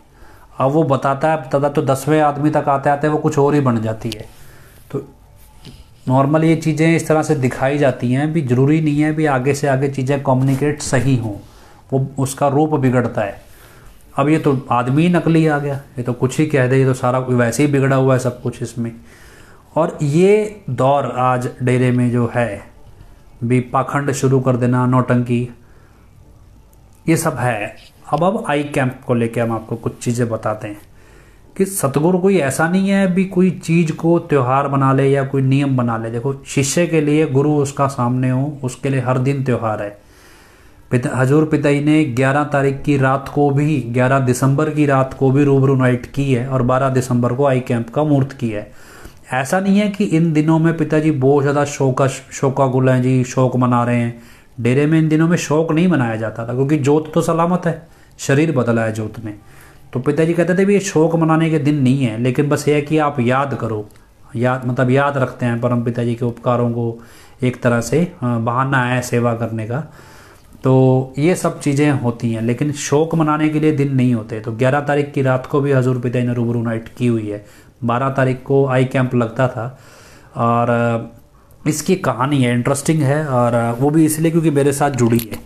अब वो बताता है तथा तो 10वें आदमी तक आते आते वो कुछ और ही बन जाती है। तो नॉर्मल ये चीज़ें इस तरह से दिखाई जाती हैं, भी ज़रूरी नहीं है भी आगे से आगे चीज़ें कम्युनिकेट सही हों, वो उसका रूप बिगड़ता है। अब ये तो आदमी नकली आ गया, ये तो कुछ ही कह दे, ये तो सारा वैसे ही बिगड़ा हुआ है सब कुछ इसमें। और ये दौर आज डेरे में जो है भी पाखंड शुरू कर देना, नौटंकी, ये सब है। अब आई कैंप को लेके हम आपको कुछ चीज़ें बताते हैं कि सतगुरु कोई ऐसा नहीं है भी कोई चीज़ को त्यौहार बना ले या कोई नियम बना ले। देखो, शिष्य के लिए गुरु उसका सामने हो, उसके लिए हर दिन त्यौहार है। हजूर पिताजी ने 11 तारीख की रात को भी, 11 दिसंबर की रात को भी रूबरू नाइट की है और 12 दिसंबर को आई कैंप का मुहूर्त किया है। ऐसा नहीं है कि इन दिनों में पिताजी बहुत ज़्यादा शोकाकुल हैं जी, शोक मना रहे हैं। डेरे में इन दिनों में शोक नहीं मनाया जाता था, क्योंकि जोत तो सलामत है, शरीर बदला है जोत ने। तो पिताजी कहते थे भी ये शोक मनाने के दिन नहीं है, लेकिन बस ये है कि आप याद करो, याद रखते हैं परम पिताजी के उपकारों को, एक तरह से बहाना है सेवा करने का। तो ये सब चीज़ें होती हैं, लेकिन शोक मनाने के लिए दिन नहीं होते। तो 11 तारीख की रात को भी हजूर पिताजी ने रूबरू नाइट की हुई है। 12 तारीख को आई कैंप लगता था और इसकी कहानी है, इंटरेस्टिंग है, और वो भी इसलिए क्योंकि मेरे साथ जुड़ी है।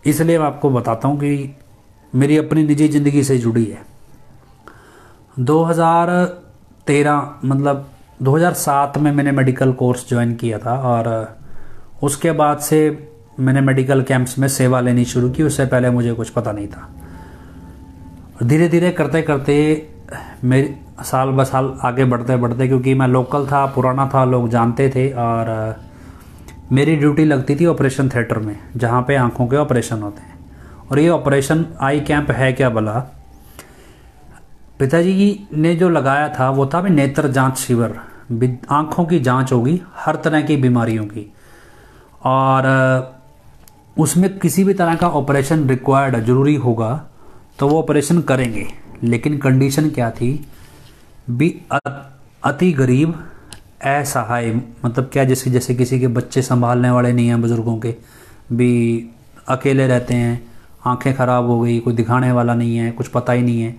इसलिए मैं आपको बताता हूँ कि मेरी अपनी निजी ज़िंदगी से जुड़ी है। 2013 मतलब 2007 में मैंने मेडिकल कोर्स ज्वाइन किया था और उसके बाद से मैंने मेडिकल कैंप्स में सेवा लेनी शुरू की। उससे पहले मुझे कुछ पता नहीं था। धीरे धीरे करते करते मेरे साल ब साल आगे बढ़ते बढ़ते, क्योंकि मैं लोकल था, पुराना था, लोग जानते थे, और मेरी ड्यूटी लगती थी ऑपरेशन थिएटर में, जहाँ पे आंखों के ऑपरेशन होते हैं। और ये ऑपरेशन आई कैंप है क्या भला? पिताजी ने जो लगाया था वो था भी नेत्र जांच शिविर, आंखों की जांच होगी हर तरह की बीमारियों की, और उसमें किसी भी तरह का ऑपरेशन रिक्वायर्ड जरूरी होगा तो वो ऑपरेशन करेंगे। लेकिन कंडीशन क्या थी भी, अति गरीब, असहाय, मतलब क्या, जैसे किसी के बच्चे संभालने वाले नहीं हैं, बुजुर्गों के भी अकेले रहते हैं, आंखें खराब हो गई, कोई दिखाने वाला नहीं है, कुछ पता ही नहीं है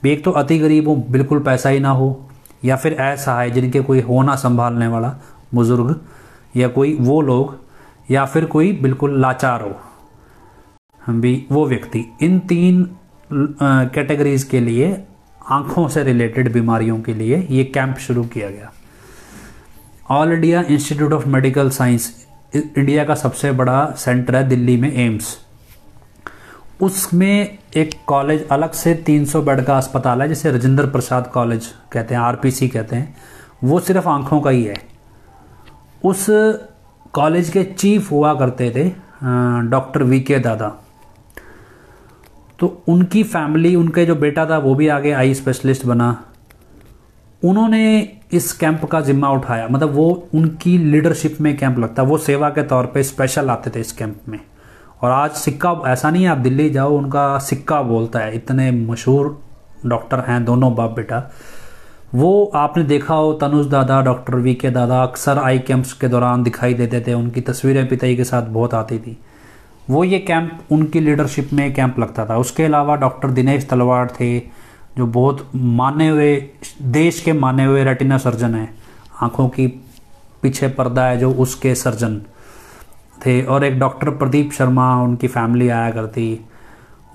भी। एक तो अति गरीब हो, बिल्कुल पैसा ही ना हो, या फिर असहाय, जिनके कोई हो ना संभालने वाला बुजुर्ग, या कोई वो लोग, या फिर कोई बिल्कुल लाचार हो भी, वो व्यक्ति। इन 3 कैटेगरीज के लिए, आंखों से रिलेटेड बीमारियों के लिए ये कैंप शुरू किया गया। All India institute of medical science, India का सबसे बड़ा सेंटर है दिल्ली में, एम्स। उसमें एक कॉलेज अलग से 300 बेड का अस्पताल है, जिसे राजेंद्र प्रसाद कॉलेज कहते हैं, आरपीसी कहते हैं। वो सिर्फ आंखों का ही है। उस कॉलेज के चीफ हुआ करते थे डॉक्टर वीके दादा। तो उनकी फैमिली, उनके जो बेटा था वो भी आगे आई स्पेशलिस्ट बना। उन्होंने इस कैंप का जिम्मा उठाया, मतलब वो उनकी लीडरशिप में कैंप लगता, वो सेवा के तौर पे स्पेशल आते थे इस कैंप में। और आज सिक्का, ऐसा नहीं है आप दिल्ली जाओ उनका सिक्का बोलता है, इतने मशहूर डॉक्टर हैं दोनों बाप बेटा। वो आपने देखा हो, तनुज दादा, डॉक्टर वीके दादा अक्सर आई कैंप्स के दौरान दिखाई देते थे, उनकी तस्वीरें पिताजी के साथ बहुत आती थी। वो ये कैंप, उनकी लीडरशिप में कैंप लगता था। उसके अलावा डॉक्टर दिनेश तलवाड़ थे, जो बहुत माने हुए, देश के माने हुए रेटिना सर्जन हैं, आंखों की पीछे पर्दा है जो, उसके सर्जन थे। और एक डॉक्टर प्रदीप शर्मा, उनकी फैमिली आया करती।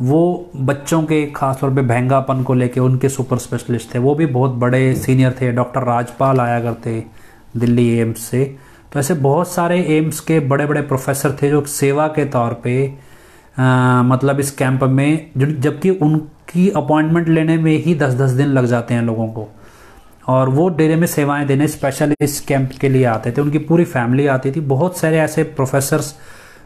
वो बच्चों के खासतौर पे भैंगापन को लेके उनके सुपर स्पेशलिस्ट थे, वो भी बहुत बड़े सीनियर थे। डॉक्टर राजपाल आया करते दिल्ली एम्स से। तो ऐसे बहुत सारे एम्स के बड़े बड़े प्रोफेसर थे जो सेवा के तौर पे मतलब इस कैंप में, जबकि उनकी अपॉइंटमेंट लेने में ही 10-10 दिन लग जाते हैं लोगों को, और वो डेरे में सेवाएं देने स्पेशल इस कैंप के लिए आते थे। उनकी पूरी फैमिली आती थी। बहुत सारे ऐसे प्रोफेसर्स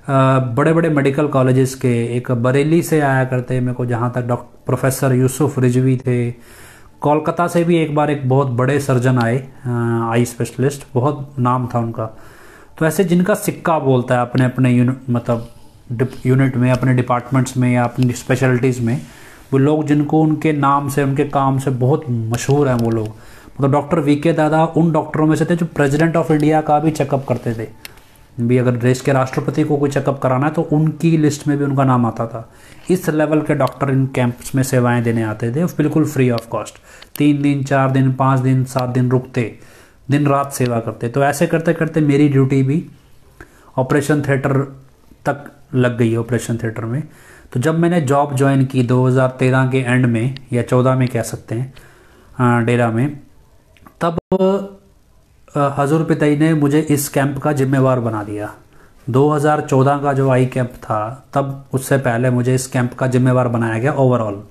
बड़े बड़े मेडिकल कॉलेजेस के, एक बरेली से आया करते मेरे को जहाँ तक, डॉक्टर प्रोफेसर यूसुफ रिजवी थे। कोलकाता से भी एक बार एक बहुत बड़े सर्जन आए, आई स्पेशलिस्ट, बहुत नाम था उनका। तो ऐसे जिनका सिक्का बोलता है अपने अपने यूनिट में, अपने डिपार्टमेंट्स में या अपनी स्पेशलिटीज़ में, वो लोग जिनको उनके नाम से, उनके काम से बहुत मशहूर हैं वो लोग। मतलब डॉक्टर वीके दादा उन डॉक्टरों में से थे जो प्रेसिडेंट ऑफ इंडिया का भी चेकअप करते थे भी। अगर देश के राष्ट्रपति को कोई चेकअप कराना है तो उनकी लिस्ट में भी उनका नाम आता था। इस लेवल के डॉक्टर इन कैंप्स में सेवाएं देने आते थे, बिल्कुल फ्री ऑफ कॉस्ट। 3 दिन, 4 दिन, 5 दिन, 7 दिन रुकते, दिन रात सेवा करते। तो ऐसे करते करते मेरी ड्यूटी भी ऑपरेशन थिएटर तक लग गई, ऑपरेशन थिएटर में। तो जब मैंने जॉब ज्वाइन की 2013 के एंड में या 14 में कह सकते हैं, डेरा में, तब हजूर पिताजी ने मुझे इस कैंप का जिम्मेवार बना दिया। 2014 का जो आई कैंप था, तब उससे पहले मुझे इस कैंप का जिम्मेवार बनाया गया ओवरऑल।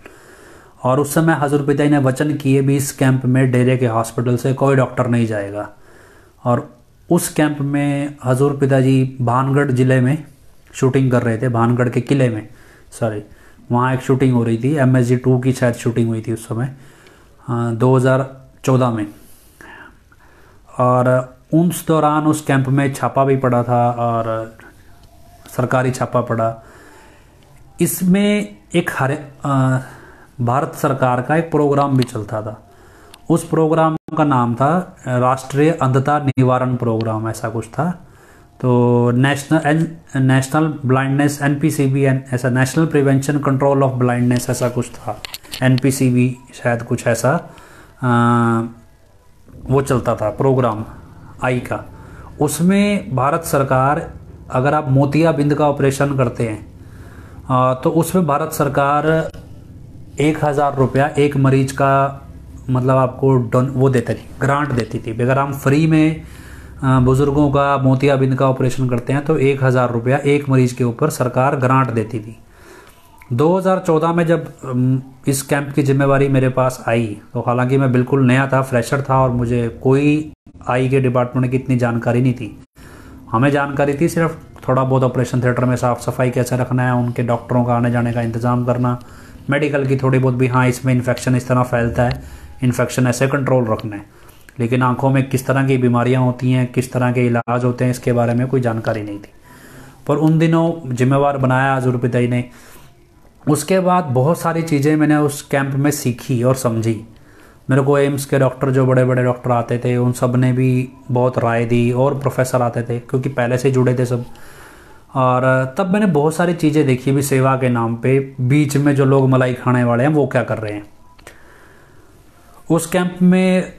और उस समय हजूर पिताजी ने वचन किए भी इस कैंप में डेरे के हॉस्पिटल से कोई डॉक्टर नहीं जाएगा। और उस कैंप में हजूर पिताजी भानगढ़ ज़िले में शूटिंग कर रहे थे, भानगढ़ के किले में, सॉरी, वहाँ एक शूटिंग हो रही थी, MSG 2 की शायद शूटिंग हुई थी उस समय 2014 में। और उस दौरान उस कैंप में छापा भी पड़ा था और सरकारी छापा पड़ा। इसमें एक भारत सरकार का एक प्रोग्राम भी चलता था। उस प्रोग्राम का नाम था राष्ट्रीय अंधता निवारण प्रोग्राम, ऐसा कुछ था। तो नेशनल ब्लाइंडनेस NPCB, ऐसा national prevention control of blindness, ऐसा कुछ था, NPCB शायद कुछ ऐसा वो चलता था प्रोग्राम आई का। उसमें भारत सरकार, अगर आप मोतियाबिंद का ऑपरेशन करते हैं तो उसमें भारत सरकार 1000 रुपया एक मरीज का, मतलब आपको वो देती थी, ग्रांट देती थी। अगर हम फ्री में बुजुर्गों का मोतियाबिंद का ऑपरेशन करते हैं तो 1000 रुपया एक मरीज के ऊपर सरकार ग्रांट देती थी। 2014 में जब इस कैंप की जिम्मेवारी मेरे पास आई, तो हालांकि मैं बिल्कुल नया था, फ्रेशर था, और मुझे कोई आई के डिपार्टमेंट की इतनी जानकारी नहीं थी। हमें जानकारी थी सिर्फ थोड़ा बहुत ऑपरेशन थिएटर में साफ़ सफाई कैसे रखना है, उनके डॉक्टरों का आने जाने का इंतज़ाम करना, मेडिकल की थोड़ी बहुत भी, हाँ इसमें इन्फेक्शन इस तरह फैलता है, इन्फेक्शन ऐसे कंट्रोल रखना है। लेकिन आंखों में किस तरह की बीमारियां होती हैं, किस तरह के इलाज होते हैं, इसके बारे में कोई जानकारी नहीं थी। पर उन दिनों जिम्मेवार बनाया हजूर पिताजी ने। उसके बाद बहुत सारी चीज़ें मैंने उस कैंप में सीखी और समझी। मेरे को एम्स के डॉक्टर, जो बड़े बड़े डॉक्टर आते थे, उन सब ने भी बहुत राय दी, और प्रोफेसर आते थे क्योंकि पहले से जुड़े थे सब। और तब मैंने बहुत सारी चीज़ें देखी भी, सेवा के नाम पे बीच में जो लोग मलाई खाने वाले हैं वो क्या कर रहे हैं। उस कैंप में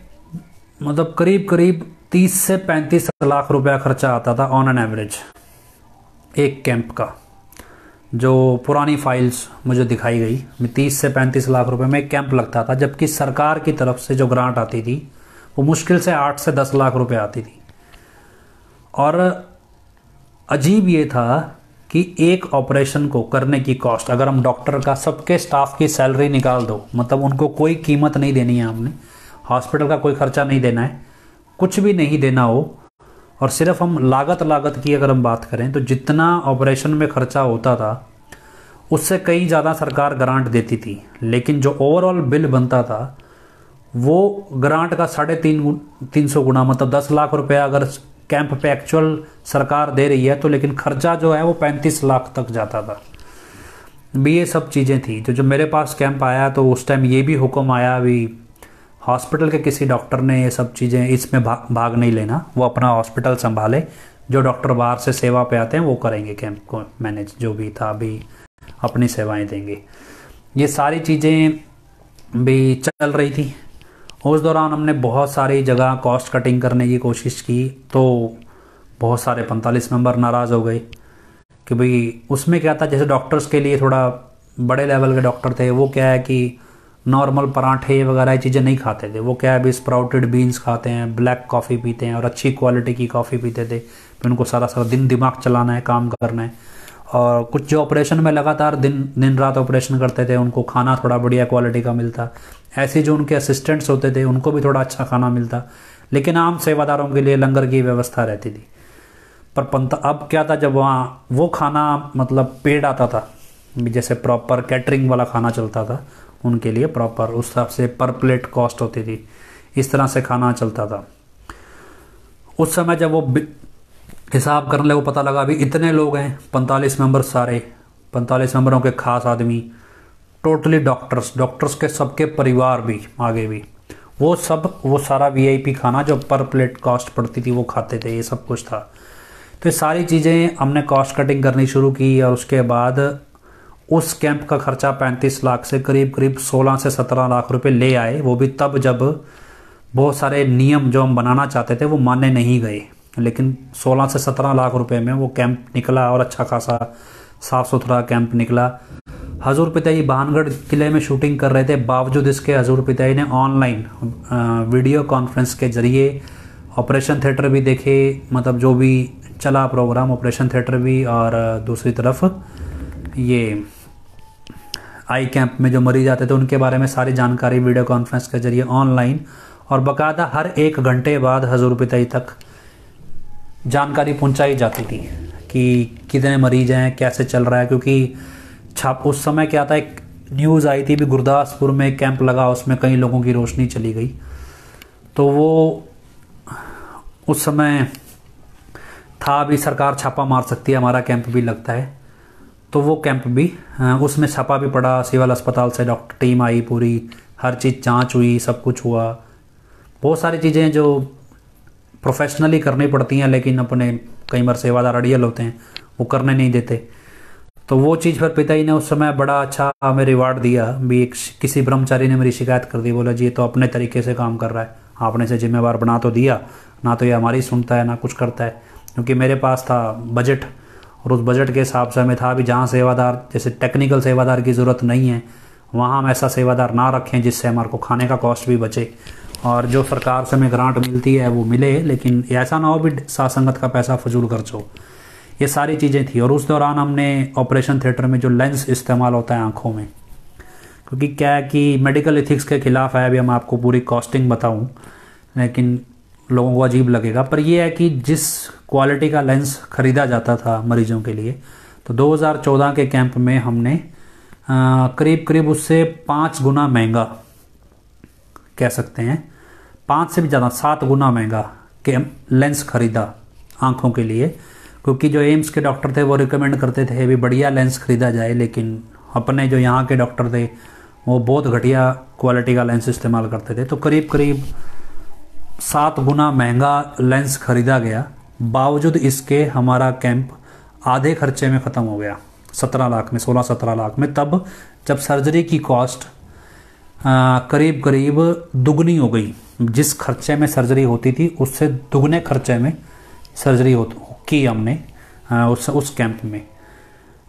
मतलब करीब करीब 30 से 35 लाख रुपया खर्चा आता था ऑन एन एवरेज एक कैंप का। जो पुरानी फाइल्स मुझे दिखाई गई, 30 से 35 लाख रुपए में एक कैंप लगता था, जबकि सरकार की तरफ से जो ग्रांट आती थी वो मुश्किल से 8 से 10 लाख रुपए आती थी। और अजीब ये था कि एक ऑपरेशन को करने की कॉस्ट, अगर हम डॉक्टर का, सबके स्टाफ की सैलरी निकाल दो, मतलब उनको कोई कीमत नहीं देनी है, हमने हॉस्पिटल का कोई खर्चा नहीं देना है, कुछ भी नहीं देना हो, और सिर्फ हम लागत की अगर हम बात करें तो जितना ऑपरेशन में खर्चा होता था उससे कई ज़्यादा सरकार ग्रांट देती थी। लेकिन जो ओवरऑल बिल बनता था वो ग्रांट का 350 गुना, मतलब 10 लाख रुपया अगर कैंप पे एक्चुअल सरकार दे रही है तो, लेकिन खर्चा जो है वो 35 लाख तक जाता था। भी ये सब चीज़ें थी। तो जब मेरे पास कैंप आया तो उस टाइम ये भी हुक्म आया भी, हॉस्पिटल के किसी डॉक्टर ने ये सब चीज़ें इसमें भाग नहीं लेना, वो अपना हॉस्पिटल संभाले, जो डॉक्टर बाहर से सेवा पे आते हैं वो करेंगे कैंप को मैनेज, जो भी था भी अपनी सेवाएं देंगे। ये सारी चीज़ें भी चल रही थी। उस दौरान हमने बहुत सारी जगह कॉस्ट कटिंग करने की कोशिश की, तो बहुत सारे 45 मेंबर नाराज़ हो गए कि भाई उसमें क्या था, जैसे डॉक्टर्स के लिए थोड़ा बड़े लेवल के डॉक्टर थे, वो क्या है कि नॉर्मल पराठे वगैरह ये चीज़ें नहीं खाते थे। वो क्या है, अभी स्प्राउटेड बीन्स खाते हैं, ब्लैक कॉफ़ी पीते हैं और अच्छी क्वालिटी की कॉफ़ी पीते थे। फिर उनको सारा दिन दिमाग चलाना है, काम करना है। और कुछ जो ऑपरेशन में लगातार दिन रात ऑपरेशन करते थे, उनको खाना थोड़ा बढ़िया क्वालिटी का मिलता। ऐसे जो उनके असिस्टेंट्स होते थे उनको भी थोड़ा अच्छा खाना मिलता। लेकिन आम सेवादारों के लिए लंगर की व्यवस्था रहती थी। पर अब क्या था, जब वहाँ वो खाना मतलब पेड आता था, जैसे प्रॉपर कैटरिंग वाला खाना चलता था उनके लिए, प्रॉपर उस हिसाब से पर प्लेट कॉस्ट होती थी, इस तरह से खाना चलता था। उस समय जब वो हिसाब करने लगे, पता लगा अभी इतने लोग हैं, 45 मेंबर, सारे 45 मेंबरों के खास आदमी, टोटली डॉक्टर्स के सबके परिवार भी आगे भी, वो सारा VIP खाना जो पर प्लेट कॉस्ट पड़ती थी वो खाते थे, ये सब कुछ था। तो ये सारी चीज़ें हमने कॉस्ट कटिंग करनी शुरू की। और उसके बाद उस कैंप का खर्चा 35 लाख से करीब 16 से 17 लाख रुपए ले आए। वो भी तब जब बहुत सारे नियम जो हम बनाना चाहते थे वो माने नहीं गए। लेकिन 16 से 17 लाख रुपए में वो कैंप निकला और अच्छा खासा साफ़ सुथरा कैंप निकला। हजूर पिताजी भानगढ़ किले में शूटिंग कर रहे थे, बावजूद इसके हजूर पिताजी ने ऑनलाइन वीडियो कॉन्फ्रेंस के जरिए ऑपरेशन थिएटर भी देखे, मतलब जो भी चला प्रोग्राम ऑपरेशन थिएटर भी, और दूसरी तरफ ये आई कैंप में जो मरीज आते थे उनके बारे में सारी जानकारी वीडियो कॉन्फ्रेंस के जरिए ऑनलाइन और बाकायदा हर 1 घंटे बाद हजूर पिताई तक जानकारी पहुंचाई जाती थी कि कितने मरीज हैं, कैसे चल रहा है। क्योंकि उस समय क्या था, एक न्यूज़ आई थी भी गुरदासपुर में एक कैंप लगा, उसमें कई लोगों की रोशनी चली गई। तो वो उस समय था भी सरकार छापा मार सकती है, हमारा कैंप भी लगता है। तो वो कैंप भी उसमें छापा भी पड़ा, सिविल अस्पताल से डॉक्टर टीम आई पूरी, हर चीज़ जांच हुई, सब कुछ हुआ। बहुत सारी चीज़ें जो प्रोफेशनली करनी पड़ती हैं, लेकिन अपने कई बार सेवादार अड़ियल होते हैं, वो करने नहीं देते। तो वो चीज़ पर पिताजी ने उस समय बड़ा अच्छा हमें रिवार्ड दिया भी। किसी ब्रह्मचारी ने मेरी शिकायत कर दी, बोला जी ये तो अपने तरीके से काम कर रहा है, आपने से जिम्मेवार बना तो दिया, ना तो ये हमारी सुनता है ना कुछ करता है। क्योंकि मेरे पास था बजट, और उस बजट के हिसाब से हमें था भी जहाँ सेवादार, जैसे टेक्निकल सेवादार की ज़रूरत नहीं है, वहाँ हम ऐसा सेवादार ना रखें जिससे हमारे को खाने का कॉस्ट भी बचे, और जो सरकार से हमें ग्रांट मिलती है वो मिले, लेकिन ऐसा ना हो भी साथ संगत का पैसा फजूल खर्च हो। ये सारी चीज़ें थी। और उस दौरान हमने ऑपरेशन थिएटर में जो लेंस इस्तेमाल होता है आँखों में, क्योंकि क्या है कि मेडिकल एथिक्स के खिलाफ है, अभी हम आपको पूरी कॉस्टिंग बताऊं लेकिन लोगों को अजीब लगेगा, पर यह है कि जिस क्वालिटी का लेंस ख़रीदा जाता था मरीजों के लिए, तो 2014 के कैंप में हमने करीब करीब उससे 5 गुना महंगा, कह सकते हैं 5 से भी ज़्यादा 7 गुना महंगा के लेंस ख़रीदा आँखों के लिए। क्योंकि जो एम्स के डॉक्टर थे वो रिकमेंड करते थे भी बढ़िया लेंस ख़रीदा जाए, लेकिन अपने जो यहाँ के डॉक्टर थे वो बहुत घटिया क्वालिटी का लेंस इस्तेमाल करते थे। तो करीब करीब 7 गुना महंगा लेंस ख़रीदा गया। बावजूद इसके हमारा कैंप आधे खर्चे में ख़त्म हो गया, 17 लाख में, 16-17 लाख में, तब जब सर्जरी की कॉस्ट करीब करीब दुगनी हो गई। जिस खर्चे में सर्जरी होती थी उससे दुगने खर्चे में सर्जरी की हमने उस कैंप में।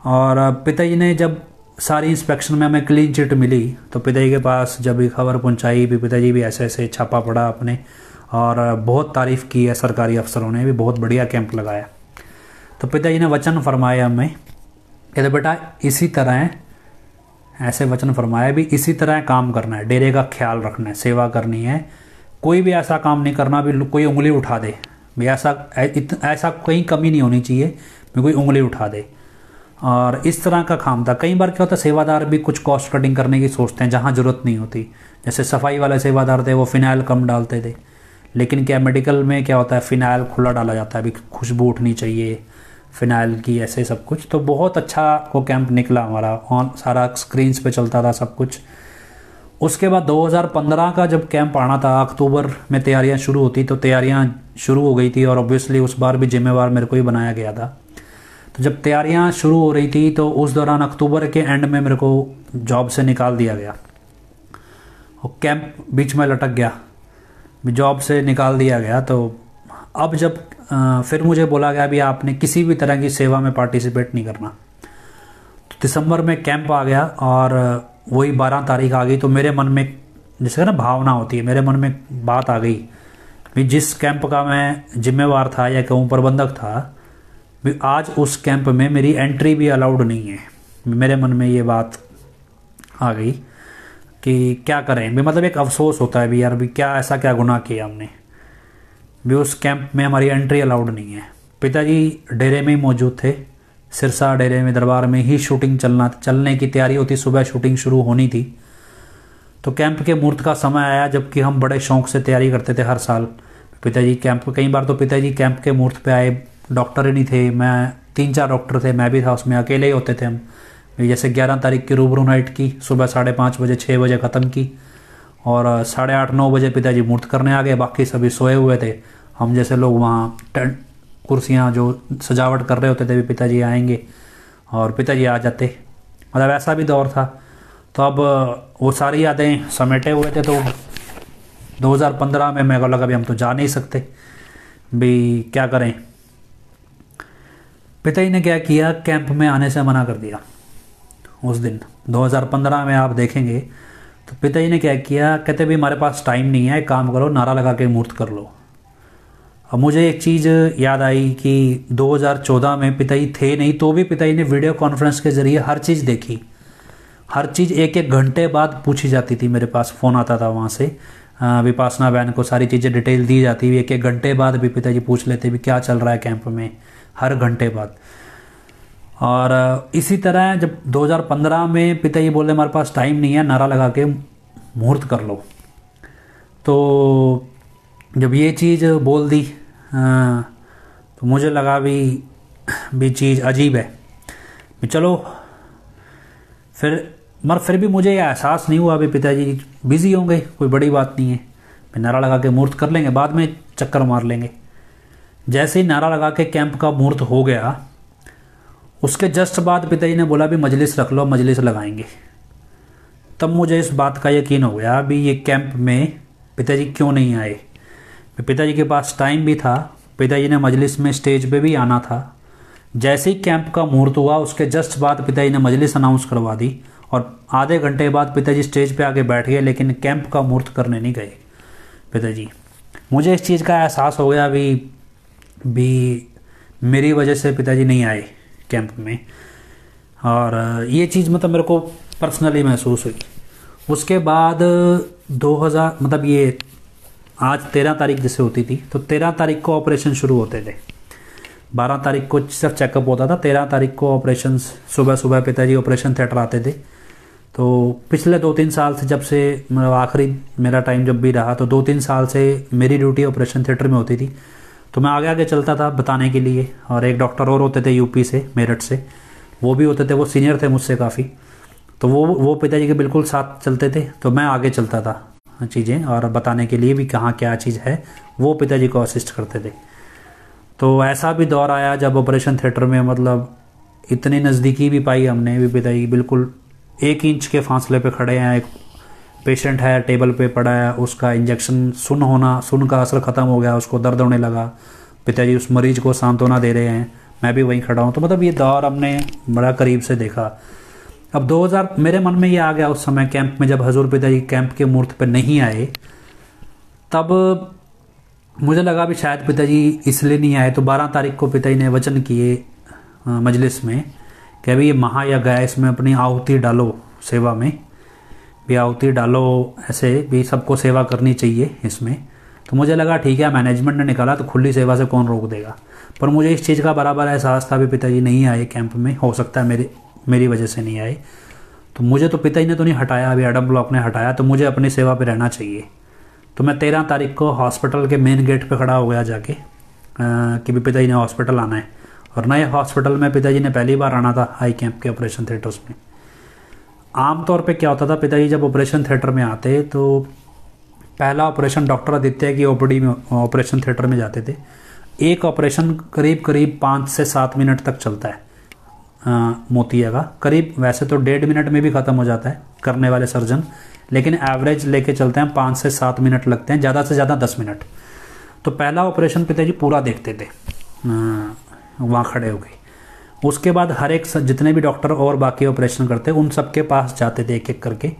और पिताजी ने जब सारी इंस्पेक्शन में हमें क्लीन चिट मिली, तो पिताजी के पास जब भी खबर पहुंचाई भी, पिताजी भी ऐसे ऐसे छापा पड़ा अपने, और बहुत तारीफ़ की है सरकारी अफसरों ने भी, बहुत बढ़िया कैंप लगाया। तो पिताजी ने वचन फरमाया हमें, कहते बेटा इसी तरह, ऐसे वचन फरमाया भी इसी तरह काम करना है, डेरे का ख्याल रखना है, सेवा करनी है, कोई भी ऐसा काम नहीं करना भी कोई उंगली उठा दे भी, ऐसा कहीं कमी नहीं होनी चाहिए भी कोई उंगली उठा दे। और इस तरह का काम था। कई बार क्या होता है, सेवादार भी कुछ कॉस्ट कटिंग करने की सोचते हैं जहाँ ज़रूरत नहीं होती। जैसे सफाई वाले सेवादार थे वो फ़िनाइल कम डालते थे, लेकिन क्या मेडिकल में क्या होता है, फ़िनाइल खुला डाला जाता है, अभी खुशबू उठनी चाहिए फ़िनाइल की, ऐसे सब कुछ। तो बहुत अच्छा वो कैंप निकला हमारा, ऑन सारा स्क्रीन्स पे चलता था सब कुछ। उसके बाद 2015 का जब कैंप आना था, अक्टूबर में तैयारियां शुरू होती, तो तैयारियां शुरू हो गई थी, और ऑब्वियसली उस बार भी जिम्मेवार मेरे को ही बनाया गया था। तो जब तैयारियां शुरू हो रही थी तो उस दौरान अक्टूबर के एंड में मेरे को जॉब से निकाल दिया गया, और कैंप बीच में लटक गया, जॉब से निकाल दिया गया। तो अब जब फिर मुझे बोला गया भी आपने किसी भी तरह की सेवा में पार्टिसिपेट नहीं करना। तो दिसंबर में कैंप आ गया, और वही 12 तारीख आ गई। तो मेरे मन में जैसे ना भावना होती है, मेरे मन में बात आ गई भी जिस कैंप का मैं जिम्मेवार था या कहूँ प्रबंधक था, भी आज उस कैंप में मेरी एंट्री भी अलाउड नहीं है। मेरे मन में ये बात आ गई कि क्या करें भी, मतलब एक अफसोस होता है भी यार भी क्या ऐसा क्या गुनाह किया हमने भी, उस कैंप में हमारी एंट्री अलाउड नहीं है। पिताजी डेरे में ही मौजूद थे, सिरसा डेरे में दरबार में ही शूटिंग चलने की तैयारी होती, सुबह शूटिंग शुरू होनी थी। तो कैंप के मुहूर्त का समय आया, जबकि हम बड़े शौक से तैयारी करते थे हर साल। पिताजी कैंप, कई बार तो पिताजी कैंप के मुहूर्त पे आए, डॉक्टर ही नहीं थे, मैं 3-4 डॉक्टर थे, मैं भी था उसमें, अकेले ही होते थे हम। जैसे 11 तारीख की रूबरू नाइट की, सुबह 5:30 बजे 6 बजे ख़त्म की, और 8:30-9 बजे पिताजी मुहूर्त करने आ गए, बाकी सभी सोए हुए थे। हम जैसे लोग वहाँ कुर्सियाँ जो सजावट कर रहे होते थे, भी पिताजी आएंगे और पिताजी आ जाते, मतलब ऐसा भी दौर था। तो अब वो सारी यादें समेटे हुए थे। तो 2015 में मेरे को लगा भी हम तो जा नहीं सकते भी, क्या करें। पिताजी ने क्या किया, कैंप में आने से मना कर दिया उस दिन। 2015 में आप देखेंगे तो पिताजी ने क्या किया, कहते भी हमारे पास टाइम नहीं है, काम करो, नारा लगा के मुहूर्त कर लो। अब मुझे एक चीज़ याद आई कि 2014 में पिताजी थे नहीं, तो भी पिताजी ने वीडियो कॉन्फ्रेंस के ज़रिए हर चीज़ देखी। हर चीज़ एक एक घंटे बाद पूछी जाती थी, मेरे पास फ़ोन आता था वहाँ से, विपासना बहन को सारी चीज़ें डिटेल दी जाती हुई, एक एक घंटे बाद भी पिताजी पूछ लेते भी क्या चल रहा है कैंप में, हर घंटे बाद। और इसी तरह जब 2015 में पिताजी बोले हमारे पास टाइम नहीं है, नारा लगा के मुहूर्त कर लो, तो जब ये चीज़ बोल दी तो मुझे लगा भी चीज़ अजीब है, भी चलो फिर भी मुझे ये एहसास नहीं हुआ, अभी पिताजी बिज़ी होंगे, कोई बड़ी बात नहीं है, नारा लगा के मुहूर्त कर लेंगे, बाद में चक्कर मार लेंगे। जैसे ही नारा लगा के कैंप का मुहूर्त हो गया, उसके जस्ट बाद पिताजी ने बोला भी मजलिस रख लो, मजलिस लगाएंगे। तब मुझे इस बात का यकीन हो गया भी ये कैंप में पिताजी क्यों नहीं आए। पिताजी के पास टाइम भी था, पिताजी ने मजलिस में स्टेज पे भी आना था। जैसे ही कैंप का मुहूर्त हुआ, उसके जस्ट बाद पिताजी ने मजलिस अनाउंस करवा दी और आधे घंटे बाद पिताजी स्टेज पे आके बैठ गए, लेकिन कैंप का मुहूर्त करने नहीं गए पिताजी। मुझे इस चीज़ का एहसास हो गया भी मेरी वजह से पिताजी नहीं आए कैंप में, और ये चीज़ मतलब मेरे को पर्सनली महसूस हुई। उसके बाद 2000 मतलब ये आज 13 तारीख जैसे होती थी, तो 13 तारीख को ऑपरेशन शुरू होते थे। 12 तारीख को सिर्फ चेकअप होता था, 13 तारीख को ऑपरेशन सुबह सुबह पिताजी ऑपरेशन थिएटर आते थे। तो पिछले 2-3 साल से, जब से मतलब आखिरी मेरा टाइम जब भी रहा, तो 2-3 साल से मेरी ड्यूटी ऑपरेशन थिएटर में होती थी। तो मैं आगे आगे चलता था बताने के लिए, और एक डॉक्टर और होते थे यूपी से, मेरठ से, वो भी होते थे, वो सीनियर थे मुझसे काफ़ी, तो वो पिताजी के बिल्कुल साथ चलते थे। तो मैं आगे चलता था चीज़ें और बताने के लिए भी कहाँ क्या चीज़ है, वो पिताजी को असिस्ट करते थे। तो ऐसा भी दौर आया जब ऑपरेशन थिएटर में मतलब इतनी नज़दीकी भी पाई हमने, भी पिताजी बिल्कुल 1 इंच के फासले पे खड़े हैं। एक पेशेंट है टेबल पे पड़ा है, उसका इंजेक्शन सुन का असर ख़त्म हो गया, उसको दर्द होने लगा, पिताजी उस मरीज को सांत्वना दे रहे हैं, मैं भी वहीं खड़ा हूँ। तो मतलब ये दौर हमने बड़ा करीब से देखा। अब 2000 मेरे मन में ये आ गया उस समय कैंप में, जब हजूर पिताजी कैंप के मुहूर्त पे नहीं आए, तब मुझे लगा भी शायद पिताजी इसलिए नहीं आए। तो 12 तारीख को पिताजी ने वचन किए मजलिस में कि अभी ये महायज्ञ है, इसमें अपनी आहुति डालो, सेवा में भी आहुति डालो, ऐसे भी सबको सेवा करनी चाहिए इसमें। तो मुझे लगा ठीक है, मैनेजमेंट ने निकाला तो खुली सेवा से कौन रोक देगा। पर मुझे इस चीज़ का बराबर एहसास था भी पिताजी नहीं आए कैंप में, हो सकता है मेरी वजह से नहीं आए। तो मुझे तो पिताजी ने तो नहीं हटाया, अभी एडम ब्लॉक ने हटाया, तो मुझे अपनी सेवा पे रहना चाहिए। तो मैं 13 तारीख को हॉस्पिटल के मेन गेट पे खड़ा हो गया जाके कि भी पिताजी ने हॉस्पिटल आना है। और नए हॉस्पिटल में पिताजी ने पहली बार आना था आई कैंप के ऑपरेशन थिएटर्स में। आमतौर पे क्या होता था, पिताजी जब ऑपरेशन थिएटर में आते तो पहला ऑपरेशन डॉक्टर आदित्य की ओपीडी में ऑपरेशन थिएटर में जाते थे। एक ऑपरेशन करीब 5 से 7 मिनट तक चलता है मोतिया का, करीब वैसे तो 1.5 मिनट में भी ख़त्म हो जाता है करने वाले सर्जन, लेकिन एवरेज लेके चलते हैं 5 से 7 मिनट लगते हैं, ज़्यादा से ज़्यादा 10 मिनट। तो पहला ऑपरेशन पिताजी पूरा देखते थे वहाँ खड़े हो गए। उसके बाद हर एक जितने भी डॉक्टर और बाकी ऑपरेशन करते उन सबके पास जाते थे एक एक करके।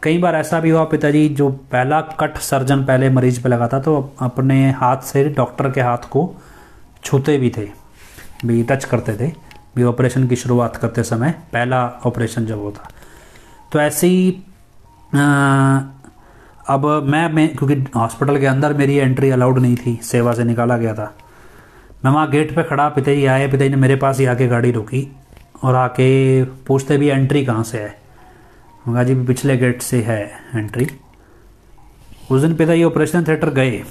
कई बार ऐसा भी हुआ पिताजी जो पहला कट सर्जन पहले मरीज पे लगा था तो अपने हाथ से डॉक्टर के हाथ को छूते भी थे, भी टच करते थे भी ऑपरेशन की शुरुआत करते समय, पहला ऑपरेशन जब होता। तो ऐसे ही अब मैं क्योंकि हॉस्पिटल के अंदर मेरी एंट्री अलाउड नहीं थी, सेवा से निकाला गया था, मैं वहाँ गेट पे खड़ा, पिताजी आए, पिताजी ने मेरे पास ही आके गाड़ी रोकी और आके पूछते भी एंट्री कहाँ से है। मैं कहा जी पिछले गेट से है एंट्री। उस दिन पिताजी ऑपरेशन थिएटर गए।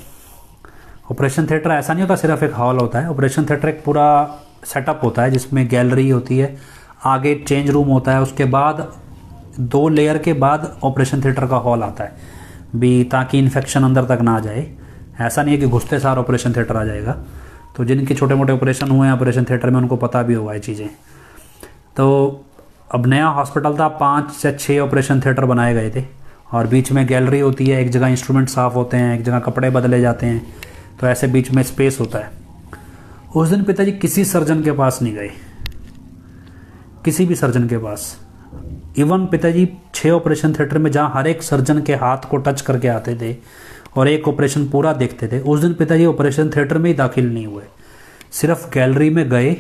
ऑपरेशन थिएटर ऐसा नहीं होता सिर्फ एक हॉल होता है, ऑपरेशन थिएटर एक पूरा सेटअप होता है जिसमें गैलरी होती है, आगे चेंज रूम होता है, उसके बाद 2 लेयर के बाद ऑपरेशन थिएटर का हॉल आता है भी, ताकि इन्फेक्शन अंदर तक ना आ जाए। ऐसा नहीं है कि घुसते सार ऑपरेशन थिएटर आ जाएगा। तो जिनके छोटे मोटे ऑपरेशन हुए हैं ऑपरेशन थिएटर में उनको पता भी होगा ये चीज़ें। तो अब नया हॉस्पिटल था, 5 से 6 ऑपरेशन थिएटर बनाए गए थे और बीच में गैलरी होती है, एक जगह इंस्ट्रूमेंट साफ़ होते हैं, एक जगह कपड़े बदले जाते हैं, तो ऐसे बीच में स्पेस होता है। उस दिन पिताजी किसी सर्जन के पास नहीं गए, किसी भी सर्जन के पास। इवन पिताजी 6 ऑपरेशन थिएटर में जहाँ हर एक सर्जन के हाथ को टच करके आते थे और एक ऑपरेशन पूरा देखते थे। उस दिन पिताजी ऑपरेशन थिएटर में ही दाखिल नहीं हुए, सिर्फ गैलरी में गए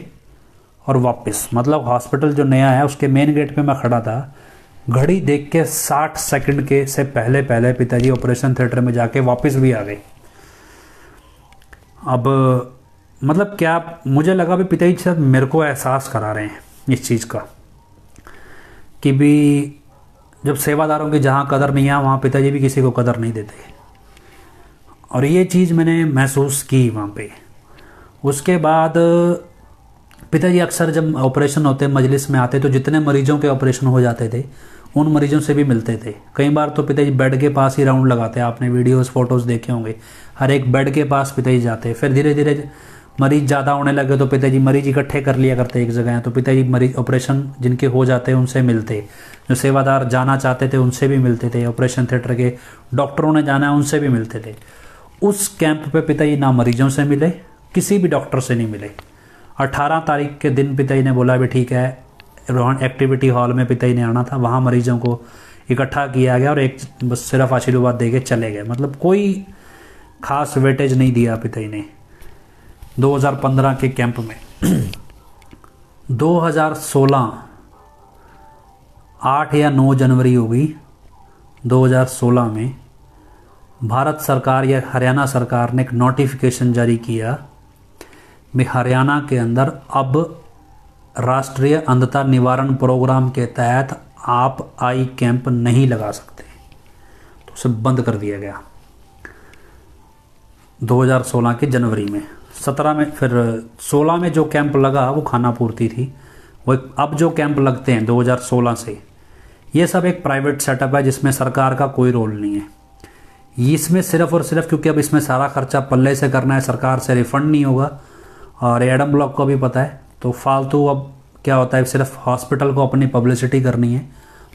और वापस। मतलब हॉस्पिटल जो नया है उसके मेन गेट पे मैं खड़ा था, घड़ी देख के 60 सेकंड के से पहले पहले पिताजी ऑपरेशन थिएटर में जाके वापस भी आ गए। अब मतलब क्या, मुझे लगा भी पिताजी शायद मेरे को एहसास करा रहे हैं इस चीज़ का कि भी जब सेवादारों की जहाँ कदर नहीं है वहाँ पिताजी भी किसी को कदर नहीं देते। और ये चीज़ मैंने महसूस की वहाँ पे। उसके बाद पिताजी अक्सर जब ऑपरेशन होते मजलिस में आते तो जितने मरीजों के ऑपरेशन हो जाते थे उन मरीजों से भी मिलते थे। कई बार तो पिताजी बेड के पास ही राउंड लगाते, आपने वीडियोस फोटोज़ देखे होंगे, हर एक बेड के पास पिताजी जाते। फिर धीरे धीरे मरीज ज़्यादा होने लगे तो पिताजी मरीज इकट्ठे कर लिया करते एक जगह, तो पिताजी मरीज ऑपरेशन जिनके हो जाते हैं उनसे मिलते, जो सेवादार जाना चाहते थे उनसे भी मिलते थे, ऑपरेशन थिएटर के डॉक्टरों ने जाना है उनसे भी मिलते थे। उस कैंप पे पिताजी ना मरीजों से मिले, किसी भी डॉक्टर से नहीं मिले। 18 तारीख के दिन पिताजी ने बोला भी ठीक है, एक्टिविटी हॉल में पिताजी ने आना था, वहाँ मरीजों को इकट्ठा किया गया और एक बस सिर्फ आशीर्वाद दे के चले गए। मतलब कोई खास वेटेज नहीं दिया पिताजी ने 2015 के कैंप में। 2016 8 या 9 जनवरी होगी 2016 में भारत सरकार या हरियाणा सरकार ने एक नोटिफिकेशन जारी किया कि हरियाणा के अंदर अब राष्ट्रीय अंधता निवारण प्रोग्राम के तहत आप आई कैंप नहीं लगा सकते, तो उसे बंद कर दिया गया 2016 के जनवरी में। 17 में फिर 16 में जो कैंप लगा वो खाना पूर्ति थी। वो अब जो कैंप लगते हैं 2016 से, ये सब एक प्राइवेट सेटअप है जिसमें सरकार का कोई रोल नहीं है। इसमें सिर्फ और सिर्फ क्योंकि अब इसमें सारा खर्चा पल्ले से करना है, सरकार से रिफंड नहीं होगा और एडम ब्लॉक को भी पता है, तो फालतू अब क्या होता है सिर्फ हॉस्पिटल को अपनी पब्लिसिटी करनी है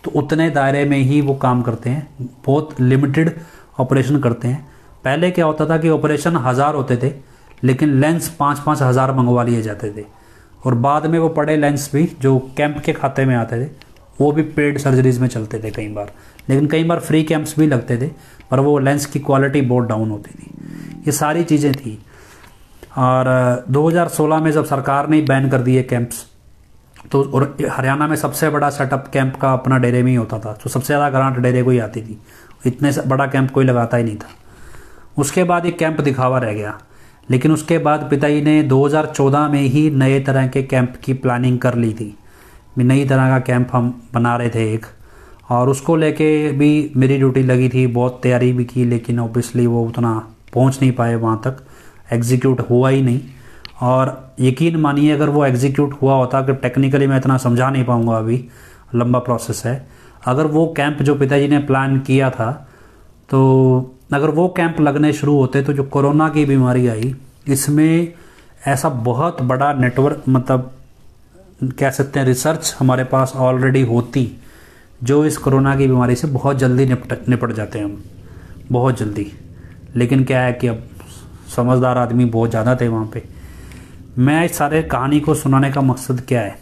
तो उतने दायरे में ही वो काम करते हैं, बहुत लिमिटेड ऑपरेशन करते हैं। पहले क्या होता था कि ऑपरेशन 1000 होते थे लेकिन लेंस 5-5 हज़ार मंगवा लिए जाते थे, और बाद में वो पड़े लेंस भी जो कैंप के खाते में आते थे वो भी पेड सर्जरीज में चलते थे कई बार, लेकिन कई बार फ्री कैंप्स भी लगते थे पर वो लेंस की क्वालिटी बहुत डाउन होती थी। ये सारी चीज़ें थी। और 2016 में जब सरकार ने बैन कर दिए कैंप्स, तो और हरियाणा में सबसे बड़ा सेटअप कैंप का अपना डेरे में ही होता था, तो सबसे ज़्यादा ग्रांट डेरे को ही आती थी, इतने बड़ा कैंप कोई लगाता ही नहीं था। उसके बाद ये कैंप दिखावा रह गया, लेकिन उसके बाद पिताजी ने 2014 में ही नए तरह के कैंप की प्लानिंग कर ली थी। नई तरह का कैंप हम बना रहे थे एक, और उसको लेके भी मेरी ड्यूटी लगी थी, बहुत तैयारी भी की, लेकिन ऑब्वियसली वो उतना पहुंच नहीं पाए वहाँ तक, एग्जीक्यूट हुआ ही नहीं। और यकीन मानिए अगर वो एग्जीक्यूट हुआ होता, कि टेक्निकली मैं इतना समझा नहीं पाऊँगा, अभी लंबा प्रोसेस है, अगर वो कैंप जो पिताजी ने प्लान किया था, तो अगर वो कैंप लगने शुरू होते तो जो कोरोना की बीमारी आई इसमें ऐसा बहुत बड़ा नेटवर्क, मतलब कह सकते हैं रिसर्च हमारे पास ऑलरेडी होती, जो इस कोरोना की बीमारी से बहुत जल्दी निपट जाते हैं हम, बहुत जल्दी। लेकिन क्या है कि अब समझदार आदमी बहुत ज़्यादा थे वहाँ पे। मैं इस सारे कहानी को सुनाने का मकसद क्या है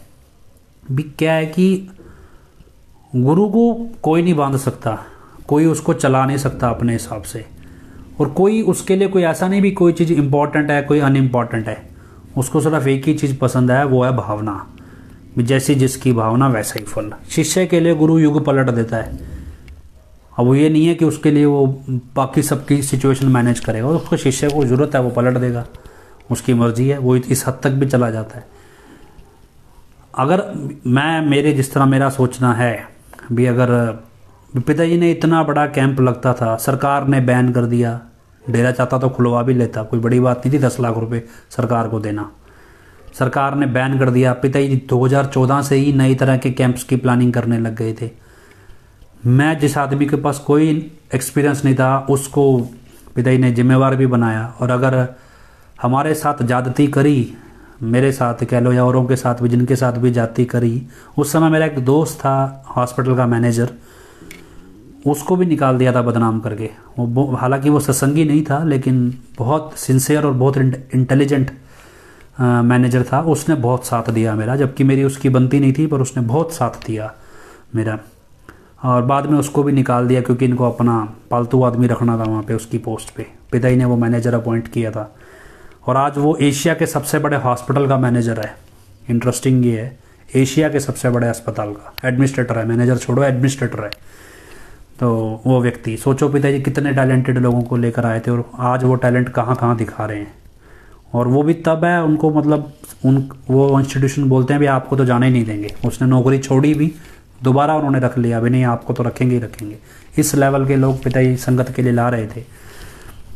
भी, क्या है कि गुरु को कोई नहीं बांध सकता, कोई उसको चला नहीं सकता अपने हिसाब से, और कोई उसके लिए कोई ऐसा नहीं भी कोई चीज़ इम्पॉर्टेंट है कोई अनइम्पॉर्टेंट है, उसको सिर्फ एक ही चीज़ पसंद है, वो है भावना। जैसी जिसकी भावना वैसा ही फल। शिष्य के लिए गुरु युग पलट देता है। अब वो ये नहीं है कि उसके लिए वो बाकी सबकी सिचुएशन मैनेज करेगा, उसको शिष्य को ज़रूरत है वो पलट देगा, उसकी मर्जी है, वो इस हद तक भी चला जाता है। अगर मेरे जिस तरह मेरा सोचना है भी, अगर पिताजी ने इतना बड़ा कैंप लगता था, सरकार ने बैन कर दिया, डेरा चाहता तो खुलवा भी लेता, कोई बड़ी बात नहीं थी 10 लाख रुपए सरकार को देना, सरकार ने बैन कर दिया। पिताजी 2014 से ही नई तरह के कैंप्स की प्लानिंग करने लग गए थे। मैं जिस आदमी के पास कोई एक्सपीरियंस नहीं था उसको पिताजी ने जिम्मेवार भी बनाया, और अगर हमारे साथ ज़्यादती करी, मेरे साथ कह लो या औरों के साथ भी, जिनके साथ भी ज़्यादती करी, उस समय मेरा एक दोस्त था हॉस्पिटल का मैनेजर, उसको भी निकाल दिया था बदनाम करके। वो हालांकि वो सत्संगी नहीं था लेकिन बहुत सिंसियर और बहुत इंटेलिजेंट मैनेजर था, उसने बहुत साथ दिया मेरा, जबकि मेरी उसकी बनती नहीं थी पर उसने बहुत साथ दिया मेरा। और बाद में उसको भी निकाल दिया क्योंकि इनको अपना पालतू आदमी रखना था वहाँ पे उसकी पोस्ट पे। पिताजी ने वो मैनेजर अपॉइंट किया था और आज वो एशिया के सबसे बड़े हॉस्पिटल का मैनेजर है। इंटरेस्टिंग ये है, एशिया के सबसे बड़े अस्पताल का एडमिनिस्ट्रेटर है, मैनेजर छोड़ो एडमिनिस्ट्रेटर है। तो वो व्यक्ति, सोचो पिताजी कितने टैलेंटेड लोगों को लेकर आए थे और आज वो टैलेंट कहाँ कहाँ दिखा रहे हैं। और वो भी तब है उनको मतलब वो इंस्टीट्यूशन बोलते हैं भी आपको तो जाने ही नहीं देंगे। उसने नौकरी छोड़ी भी, दोबारा उन्होंने रख लिया, अभी नहीं आपको तो रखेंगे ही रखेंगे। इस लेवल के लोग पिताजी संगत के लिए ला रहे थे।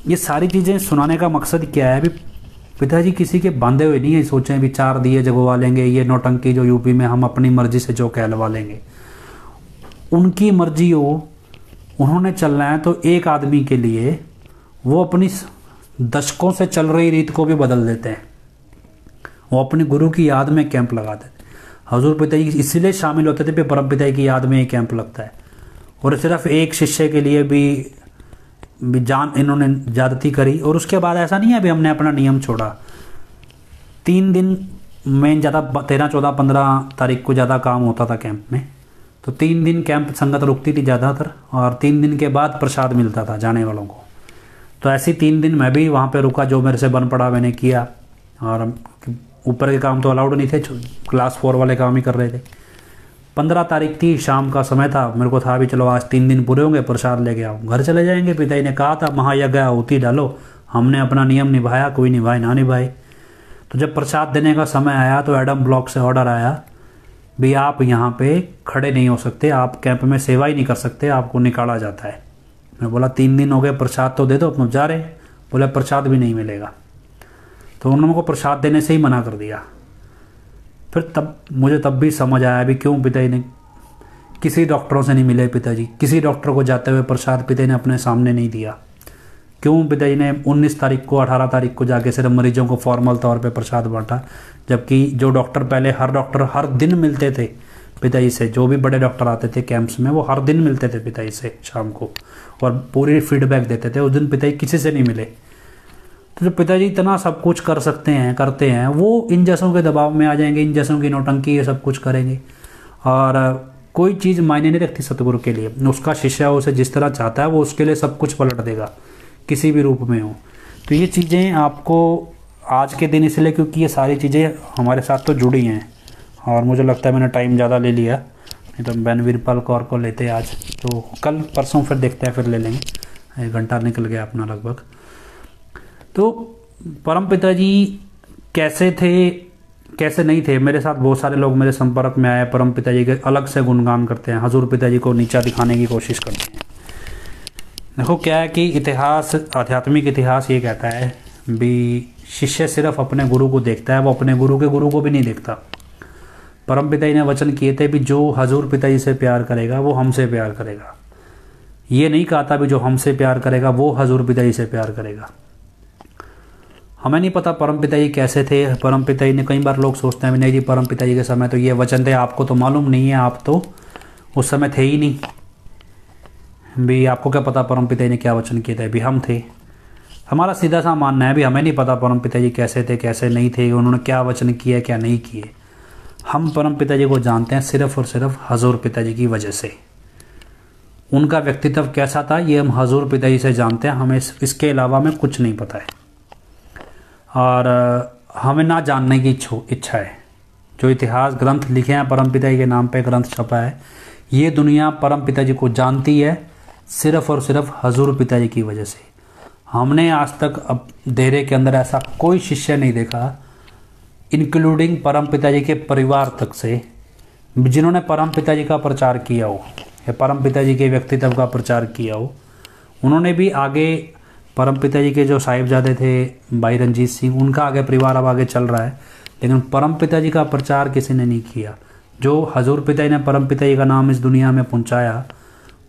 ये सारी चीज़ें सुनाने का मकसद क्या है, अभी पिताजी किसी के बांधे हुए नहीं है, सोचें भी 4 दिए जगवा लेंगे, ये नौटंकी जो यूपी में हम अपनी मर्जी से जो कहलवा लेंगे। उनकी मर्जी हो, उन्होंने चलना है तो एक आदमी के लिए वो अपनी दशकों से चल रही रीत को भी बदल देते हैं। वो अपने गुरु की याद में कैंप लगाते थे। हजूर पिताजी इसलिए शामिल होते थे कि परम पिताजी की याद में ये कैंप लगता है। और सिर्फ एक शिष्य के लिए भी जान इन्होंने ज्यादती करी। और उसके बाद ऐसा नहीं है अभी हमने अपना नियम छोड़ा। 3 दिन में ज़्यादा 13, 14, 15 तारीख को ज़्यादा काम होता था कैंप में। तो 3 दिन कैंप संगत रुकती थी ज़्यादातर और 3 दिन के बाद प्रसाद मिलता था जाने वालों को। तो ऐसे 3 दिन मैं भी वहाँ पे रुका, जो मेरे से बन पड़ा मैंने किया। और ऊपर के काम तो अलाउड नहीं थे, क्लास 4 वाले काम ही कर रहे थे। 15 तारीख थी, शाम का समय था, मेरे को था भी चलो आज 3 दिन पूरे होंगे, प्रसाद लेके आओ, घर चले जाएंगे। पिताजी ने कहा था महायज्ञ आहुति डालो, हमने अपना नियम निभाया, कोई निभाए ना निभाए। तो जब प्रसाद देने का समय आया तो एडम ब्लॉक से ऑर्डर आया भी आप यहाँ पे खड़े नहीं हो सकते, आप कैंप में सेवा ही नहीं कर सकते, आपको निकाला जाता है। मैं बोला 3 दिन हो गए, प्रसाद तो दे दो, अपना जा रहे। बोला प्रसाद भी नहीं मिलेगा। तो उन्होंने को प्रसाद देने से ही मना कर दिया। फिर तब मुझे भी समझ आया भी क्यों पिताजी ने किसी डॉक्टरों से नहीं मिले। पिताजी किसी डॉक्टर को जाते हुए प्रसाद पिताजी ने अपने सामने नहीं दिया। क्यों पिताजी ने 19 तारीख को 18 तारीख को जाके सिर्फ मरीजों को फॉर्मल तौर पे प्रसाद बांटा, जबकि जो डॉक्टर पहले हर डॉक्टर हर दिन मिलते थे पिताजी से, जो भी बड़े डॉक्टर आते थे कैंप्स में वो हर दिन मिलते थे पिताजी से शाम को और पूरी फीडबैक देते थे। उस दिन पिताजी किसी से नहीं मिले। तो जो पिताजी इतना सब कुछ कर सकते हैं, करते हैं, वो इन जैसों के दबाव में आ जाएंगे, इन जैसों की नौटंकी ये सब कुछ करेंगे। और कोई चीज़ मायने नहीं रखती सतगुरु के लिए। उसका शिष्य उसे जिस तरह चाहता है वो उसके लिए सब कुछ पलट देगा, किसी भी रूप में हो। तो ये चीज़ें आपको आज के दिन इसलिए क्योंकि ये सारी चीज़ें हमारे साथ तो जुड़ी हैं। और मुझे लगता है मैंने टाइम ज़्यादा ले लिया, नहीं तो बहन वीरपाल कौर को लेते आज, तो कल परसों फिर देखते हैं, फिर ले लेंगे। 1 घंटा निकल गया अपना लगभग। तो परम पिताजी कैसे थे कैसे नहीं थे, मेरे साथ बहुत सारे लोग मेरे संपर्क में आए, परम पिताजी के अलग से गुणगान करते हैं, हजूर पिताजी को नीचा दिखाने की कोशिश करते हैं। देखो क्या है कि इतिहास, आध्यात्मिक इतिहास ये कहता है भी शिष्य सिर्फ अपने गुरु को देखता है, वो अपने गुरु के गुरु को भी नहीं देखता। परम पिताजी ने वचन किए थे भी जो हजूर पिताजी से प्यार करेगा वो हमसे प्यार करेगा। ये नहीं कहा था भी जो हमसे प्यार करेगा वो हजूर पिताजी से प्यार करेगा। हमें नहीं पता परम पिताजी कैसे थे। परम पिताजी ने, कई बार लोग सोचते हैं नहीं जी परम पिताजी के समय तो ये वचन थे, आपको तो मालूम नहीं है, आप तो उस समय थे ही नहीं भी, आपको क्या पता परम पिताजी ने क्या वचन किए थे। भी हम थे, हमारा सीधा सा मानना है भी हमें नहीं पता परम पिताजी कैसे थे कैसे नहीं थे, उन्होंने क्या वचन किए क्या नहीं किए। हम परम पिताजी को जानते हैं सिर्फ और सिर्फ हजूर पिताजी की वजह से। उनका व्यक्तित्व कैसा था ये हम हजूर पिताजी से जानते हैं, हमें इसके अलावा में कुछ नहीं पता है। और हमें ना जानने की इच्छा है। जो इतिहास ग्रंथ लिखे हैं, परम पिताजी के नाम पे ग्रंथ छपा है, ये दुनिया परम पिताजी को जानती है सिर्फ और सिर्फ हजूर पिताजी की वजह से। हमने आज तक अब देरे के अंदर ऐसा कोई शिष्य नहीं देखा, इंक्लूडिंग परम पिताजी के परिवार तक से, जिन्होंने परम पिताजी का प्रचार किया हो या परम पिताजी के व्यक्तित्व का प्रचार किया हो। उन्होंने भी आगे, परम पिताजी के जो साहिबजादे थे भाई रंजीत सिंह, उनका आगे परिवार अब आगे चल रहा है, लेकिन परम पिताजी का प्रचार किसी ने नहीं किया। जो हजूर पिताजी ने परम पिताजी का नाम इस दुनिया में पहुंचाया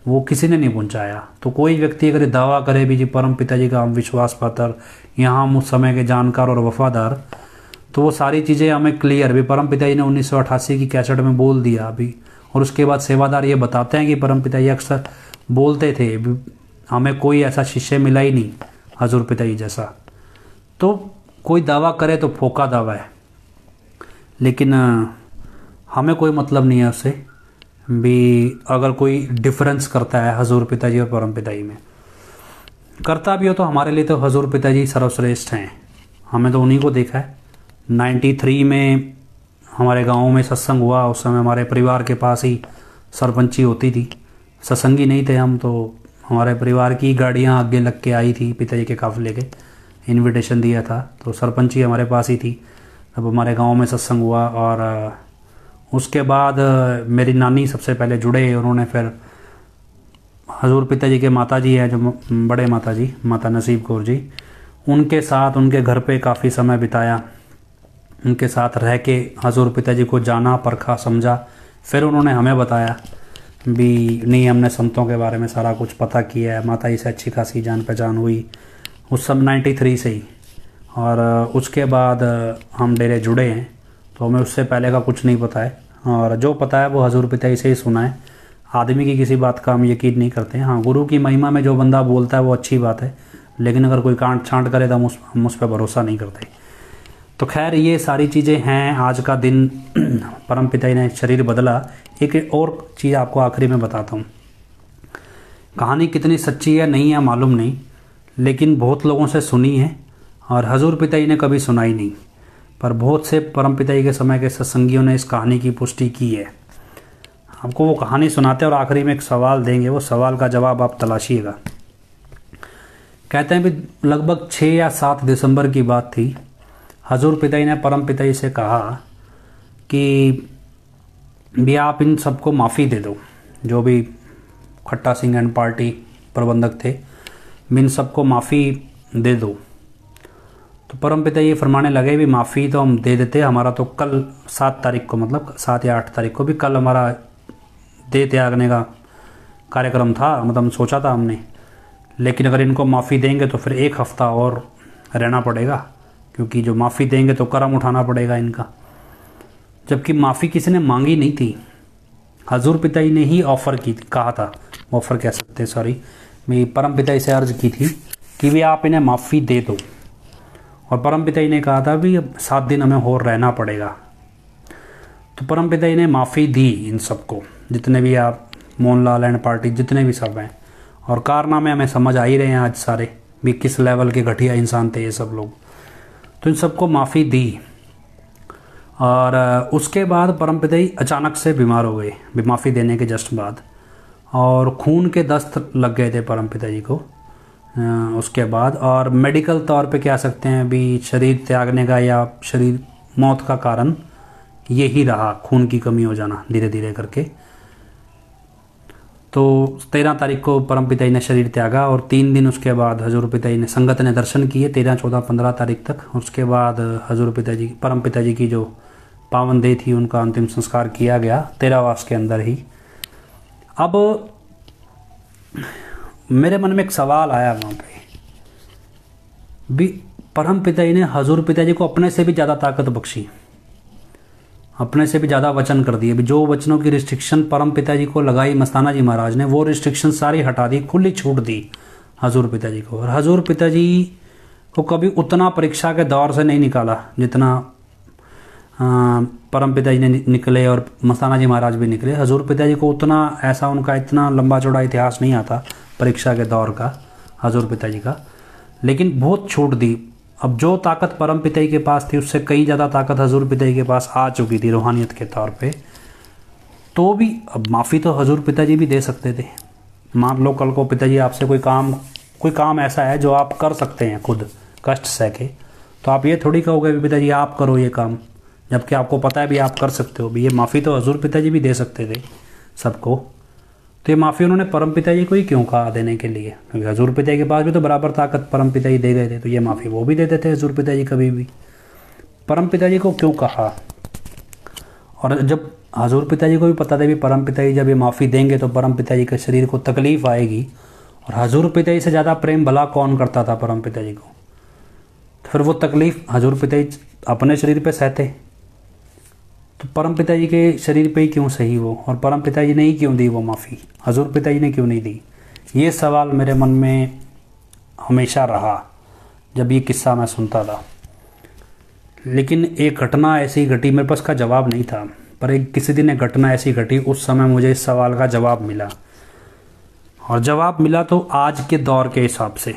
वो किसी ने नहीं पहुंचाया। तो कोई व्यक्ति अगर दावा करे भी जी परम पिताजी का हम विश्वास पात्र, यहाँ हम उस समय के जानकार और वफादार, तो वो सारी चीज़ें हमें क्लियर भी परम पिताजी ने 1988 की कैसेट में बोल दिया अभी। और उसके बाद सेवादार ये बताते हैं कि परम पिताजी अक्सर बोलते थे हमें कोई ऐसा शिष्य मिला ही नहीं हजूर पिताजी जैसा। तो कोई दावा करे तो फोका दावा है, लेकिन हमें कोई मतलब नहीं है उससे। भी अगर कोई डिफरेंस करता है हजूर पिताजी और परम पिताजी में, करता भी हो तो हमारे लिए तो हजूर पिताजी सर्वश्रेष्ठ हैं। हमें तो उन्हीं को देखा है। 93 में हमारे गांव में सत्संग हुआ, उस समय हमारे परिवार के पास ही सरपंची होती थी। सत्संगी नहीं थे हम, तो हमारे परिवार की गाड़ियां आगे लग के आई थी, पिताजी के काफिले के इनविटेशन दिया था, तो सरपंची हमारे पास ही थी। तब हमारे गांव में सत्संग हुआ और उसके बाद मेरी नानी सबसे पहले जुड़े। उन्होंने फिर हजूर पिताजी के माता जी हैं, जो बड़े माता जी, माता नसीब कौर जी, उनके साथ उनके घर पे काफ़ी समय बिताया। उनके साथ रह के हजूर पिताजी को जाना, परखा, समझा। फिर उन्होंने हमें बताया भी नहीं, हमने संतों के बारे में सारा कुछ पता किया है, माता जी से अच्छी खासी जान पहचान हुई उस सब 93 से ही। और उसके बाद हम डेरे जुड़े हैं, तो हमें उससे पहले का कुछ नहीं पता है, और जो पता है वो हजूर पिताजी से ही सुना है। आदमी की किसी बात का हम यकीन नहीं करते हैं। हाँ, गुरु की महिमा में जो बंदा बोलता है वो अच्छी बात है, लेकिन अगर कोई कांट छांट करे तो हम उस पर भरोसा नहीं करते। तो खैर, ये सारी चीज़ें हैं। आज का दिन परम पिताजी ने शरीर बदला। एक और चीज़ आपको आखिरी में बताता हूँ। कहानी कितनी सच्ची है नहीं है मालूम नहीं, लेकिन बहुत लोगों से सुनी है और हजूर पिताजी ने कभी सुनाई नहीं, पर बहुत से परम पिताजी के समय के सत्संगियों ने इस कहानी की पुष्टि की है। आपको वो कहानी सुनाते हैं और आखिरी में एक सवाल देंगे, वो सवाल का जवाब आप तलाशिएगा। कहते हैं भी लगभग 6 या 7 दिसंबर की बात थी। हजूर पिताजी ने परम पिताजी से कहा कि भी आप इन सबको माफ़ी दे दो, जो भी खट्टा सिंह एंड पार्टी प्रबंधक थे, इन सबको माफ़ी दे दो। तो परम पिताजी फरमाने लगे भी माफ़ी तो हम दे देते, हमारा तो कल 7 तारीख को, मतलब 7 या 8 तारीख को भी कल हमारा दे त्यागने का कार्यक्रम था, मतलब हम सोचा था हमने, लेकिन अगर इनको माफ़ी देंगे तो फिर 1 हफ्ता और रहना पड़ेगा, क्योंकि जो माफ़ी देंगे तो कर्म उठाना पड़ेगा इनका। जबकि माफ़ी किसी ने मांगी नहीं थी, हजूर पिताजी ने ही ऑफ़र की, कहा था, ऑफ़र कह सकते हैं, सॉरी, मैं परम पिताजी से अर्ज़ की थी कि भी आप इन्हें माफ़ी दे दो। और परम पिताजी ने कहा था भी 7 दिन हमें और रहना पड़ेगा। तो परम पिताजी ने माफ़ी दी इन सबको, जितने भी आप मोहनलाल एंड पार्टी जितने भी सब हैं, और कारनामे हमें समझ आ ही रहे हैं आज सारे भी किस लेवल के घटिया इंसान थे ये सब लोग। तो इन सबको माफ़ी दी। और उसके बाद परम पिताजी अचानक से बीमार हो गए, माफ़ी देने के जस्ट बाद, और खून के दस्त लग गए थे परम पिताजी को उसके बाद। और मेडिकल तौर पे कह सकते हैं भी शरीर त्यागने का या शरीर मौत का कारण यही रहा, खून की कमी हो जाना धीरे धीरे करके। तो 13 तारीख को परम पिताजी ने शरीर त्यागा, और 3 दिन उसके बाद हजूर पिताजी ने, संगत ने दर्शन किए 13, 14, 15 तारीख तक। उसके बाद हजूर पिताजी, परम पिताजी की जो पावन देह थी, उनका अंतिम संस्कार किया गया तेरावास के अंदर ही। अब मेरे मन में एक सवाल आया वहाँ पे भी, परम पिताजी ने हजूर पिताजी को अपने से भी ज़्यादा ताकत बख्शी, अपने से भी ज़्यादा वचन कर दिए। जो वचनों की रिस्ट्रिक्शन परम पिताजी को लगाई मस्ताना जी महाराज ने, वो रिस्ट्रिक्शन सारी हटा दी, खुली छूट दी हजूर पिताजी को। और हजूर पिताजी को कभी उतना परीक्षा के दौर से नहीं निकाला जितना परम पिताजी ने निकले, और मस्ताना जी महाराज भी निकले। हजूर पिताजी को उतना, ऐसा उनका इतना लंबा चौड़ा इतिहास नहीं आता परीक्षा के दौर का हजूर पिताजी का, लेकिन बहुत छूट दी। अब जो ताकत परम पिताजी के पास थी, उससे कई ज़्यादा ताकत हजूर पिताजी के पास आ चुकी थी रूहानियत के तौर पे। तो भी अब माफ़ी तो हजूर पिताजी भी दे सकते थे। मान लो कल को पिताजी आपसे कोई काम ऐसा है जो आप कर सकते हैं खुद कष्ट सह के, तो आप ये थोड़ी कहोगे भी पिताजी आप करो ये काम, जबकि आपको पता है भी आप कर सकते हो भी। ये माफ़ी तो हजूर पिताजी भी दे सकते थे सबको। तो ये माफ़ी उन्होंने परम पिताजी को ही क्यों कहा देने के लिए? क्योंकि हजूर पिताजी के पास भी तो बराबर ताकत परम पिताजी दे गए थे, तो ये माफ़ी वो भी देते थे हजूर पिताजी कभी भी। परम पिताजी को क्यों कहा? और जब हजूर पिताजी को भी पता था भी परम पिताजी जब ये माफ़ी देंगे तो परम पिताजी के शरीर को तकलीफ़ आएगी, और हजूर पिताजी से ज़्यादा प्रेम भला कौन करता था परम पिताजी को? तो फिर वो तकलीफ़ हजूर पिताजी अपने शरीर पे सहते, तो परम पिताजी के शरीर पे ही क्यों सही वो? और परम पिताजी ने ही क्यों दी वो माफ़ी? हजूर पिताजी ने क्यों नहीं दी? ये सवाल मेरे मन में हमेशा रहा जब ये किस्सा मैं सुनता था। लेकिन एक घटना ऐसी घटी, मेरे पास का जवाब नहीं था। पर एक किसी दिन एक घटना ऐसी घटी, उस समय मुझे इस सवाल का जवाब मिला। और जवाब मिला तो आज के दौर के हिसाब से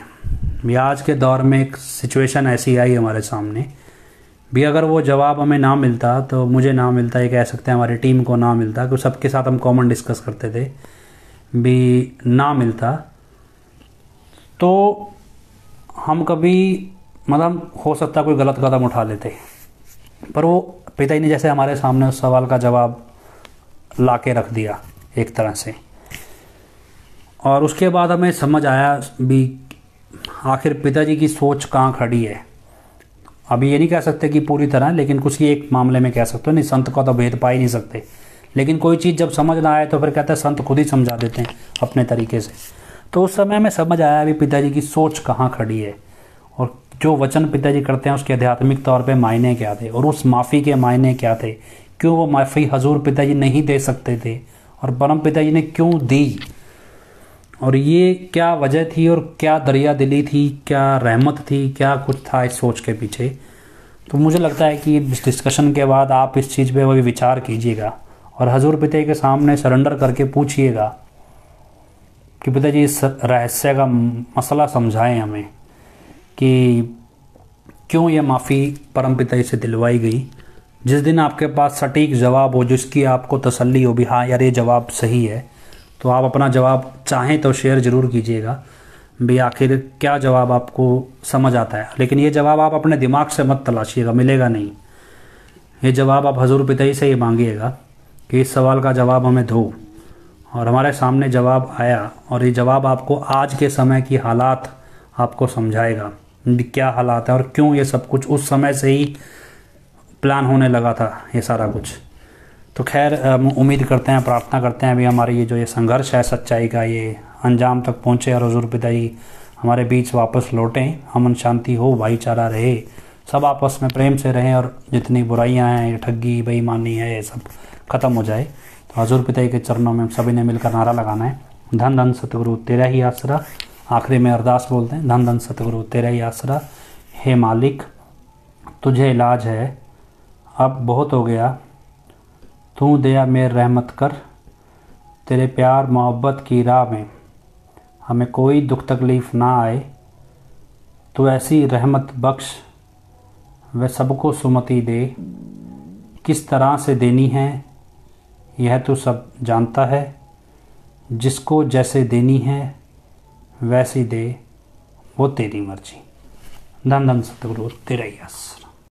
भी, आज के दौर में एक सिचुएशन ऐसी आई हमारे सामने भी, अगर वो जवाब हमें ना मिलता तो मुझे ना मिलता, ये कह सकते हैं हमारी टीम को ना मिलता, क्योंकि सबके साथ हम कॉमन डिस्कस करते थे भी, ना मिलता तो हम कभी मतलब हो सकता कोई गलत कदम उठा लेते। पर वो पिताजी ने जैसे हमारे सामने उस सवाल का जवाब ला के रख दिया एक तरह से, और उसके बाद हमें समझ आया भी आखिर पिताजी की सोच कहाँ खड़ी है। अभी ये नहीं कह सकते कि पूरी तरह, लेकिन कुछ एक मामले में कह सकते हो, नहीं संत का तो भेद पा ही नहीं सकते, लेकिन कोई चीज़ जब समझ ना आए तो फिर कहते हैं संत खुद ही समझा देते हैं अपने तरीके से। तो उस समय में समझ आया भी पिताजी की सोच कहाँ खड़ी है, और जो वचन पिताजी करते हैं उसके आध्यात्मिक तौर पे मायने क्या थे, और उस माफ़ी के मायने क्या थे, क्यों वो माफ़ी हजूर पिताजी नहीं दे सकते थे और परम पिताजी ने क्यों दी, और ये क्या वजह थी और क्या दरिया दिली थी, क्या रहमत थी, क्या कुछ था इस सोच के पीछे। तो मुझे लगता है कि इस डिस्कशन के बाद आप इस चीज़ पे वही विचार कीजिएगा और हजूर पिताजी के सामने सरेंडर करके पूछिएगा कि पिताजी इस रहस्य का मसला समझाएं हमें कि क्यों ये माफ़ी परम पिताजी से दिलवाई गई। जिस दिन आपके पास सटीक जवाब हो, जिसकी आपको तसल्ली हो भी हाँ यार ये जवाब सही है, तो आप अपना जवाब चाहें तो शेयर ज़रूर कीजिएगा भी आखिर क्या जवाब आपको समझ आता है। लेकिन ये जवाब आप अपने दिमाग से मत तलाशिएगा, मिलेगा नहीं। ये जवाब आप हजूर पिताजी से ही मांगिएगा कि इस सवाल का जवाब हमें दो, और हमारे सामने जवाब आया, और ये जवाब आपको आज के समय की हालात आपको समझाएगा क्या हालात है और क्यों ये सब कुछ उस समय से ही प्लान होने लगा था ये सारा कुछ। तो खैर उम्मीद करते हैं, प्रार्थना करते हैं अभी हमारी ये जो ये संघर्ष है सच्चाई का, ये अंजाम तक पहुँचे और हजूर पिताजी हमारे बीच वापस लौटें, अमन शांति हो, भाईचारा रहे, सब आपस में प्रेम से रहें, और जितनी बुराइयां हैं, ठगी बेईमानी है, ये सब ख़त्म हो जाए। तो हजूर पिताजी के चरणों में हम सभी ने मिलकर नारा लगाना है, धन धन सतगुरु तेरा ही आसरा। आखिरी में अरदास बोलते हैं, धन धन सतगुरु तेरा ही आसरा, हे मालिक तुझे इलाज है, अब बहुत हो गया, तू दया मेर रहमत कर, तेरे प्यार मोहब्बत की राह में हमें कोई दुख तकलीफ़ ना आए, तो ऐसी रहमत बख्श व सबको सुमति दे, किस तरह से देनी है यह तो सब जानता है, जिसको जैसे देनी है वैसी दे, वो तेरी मर्जी। धन धन सतगुरु तेरा ही आसरा।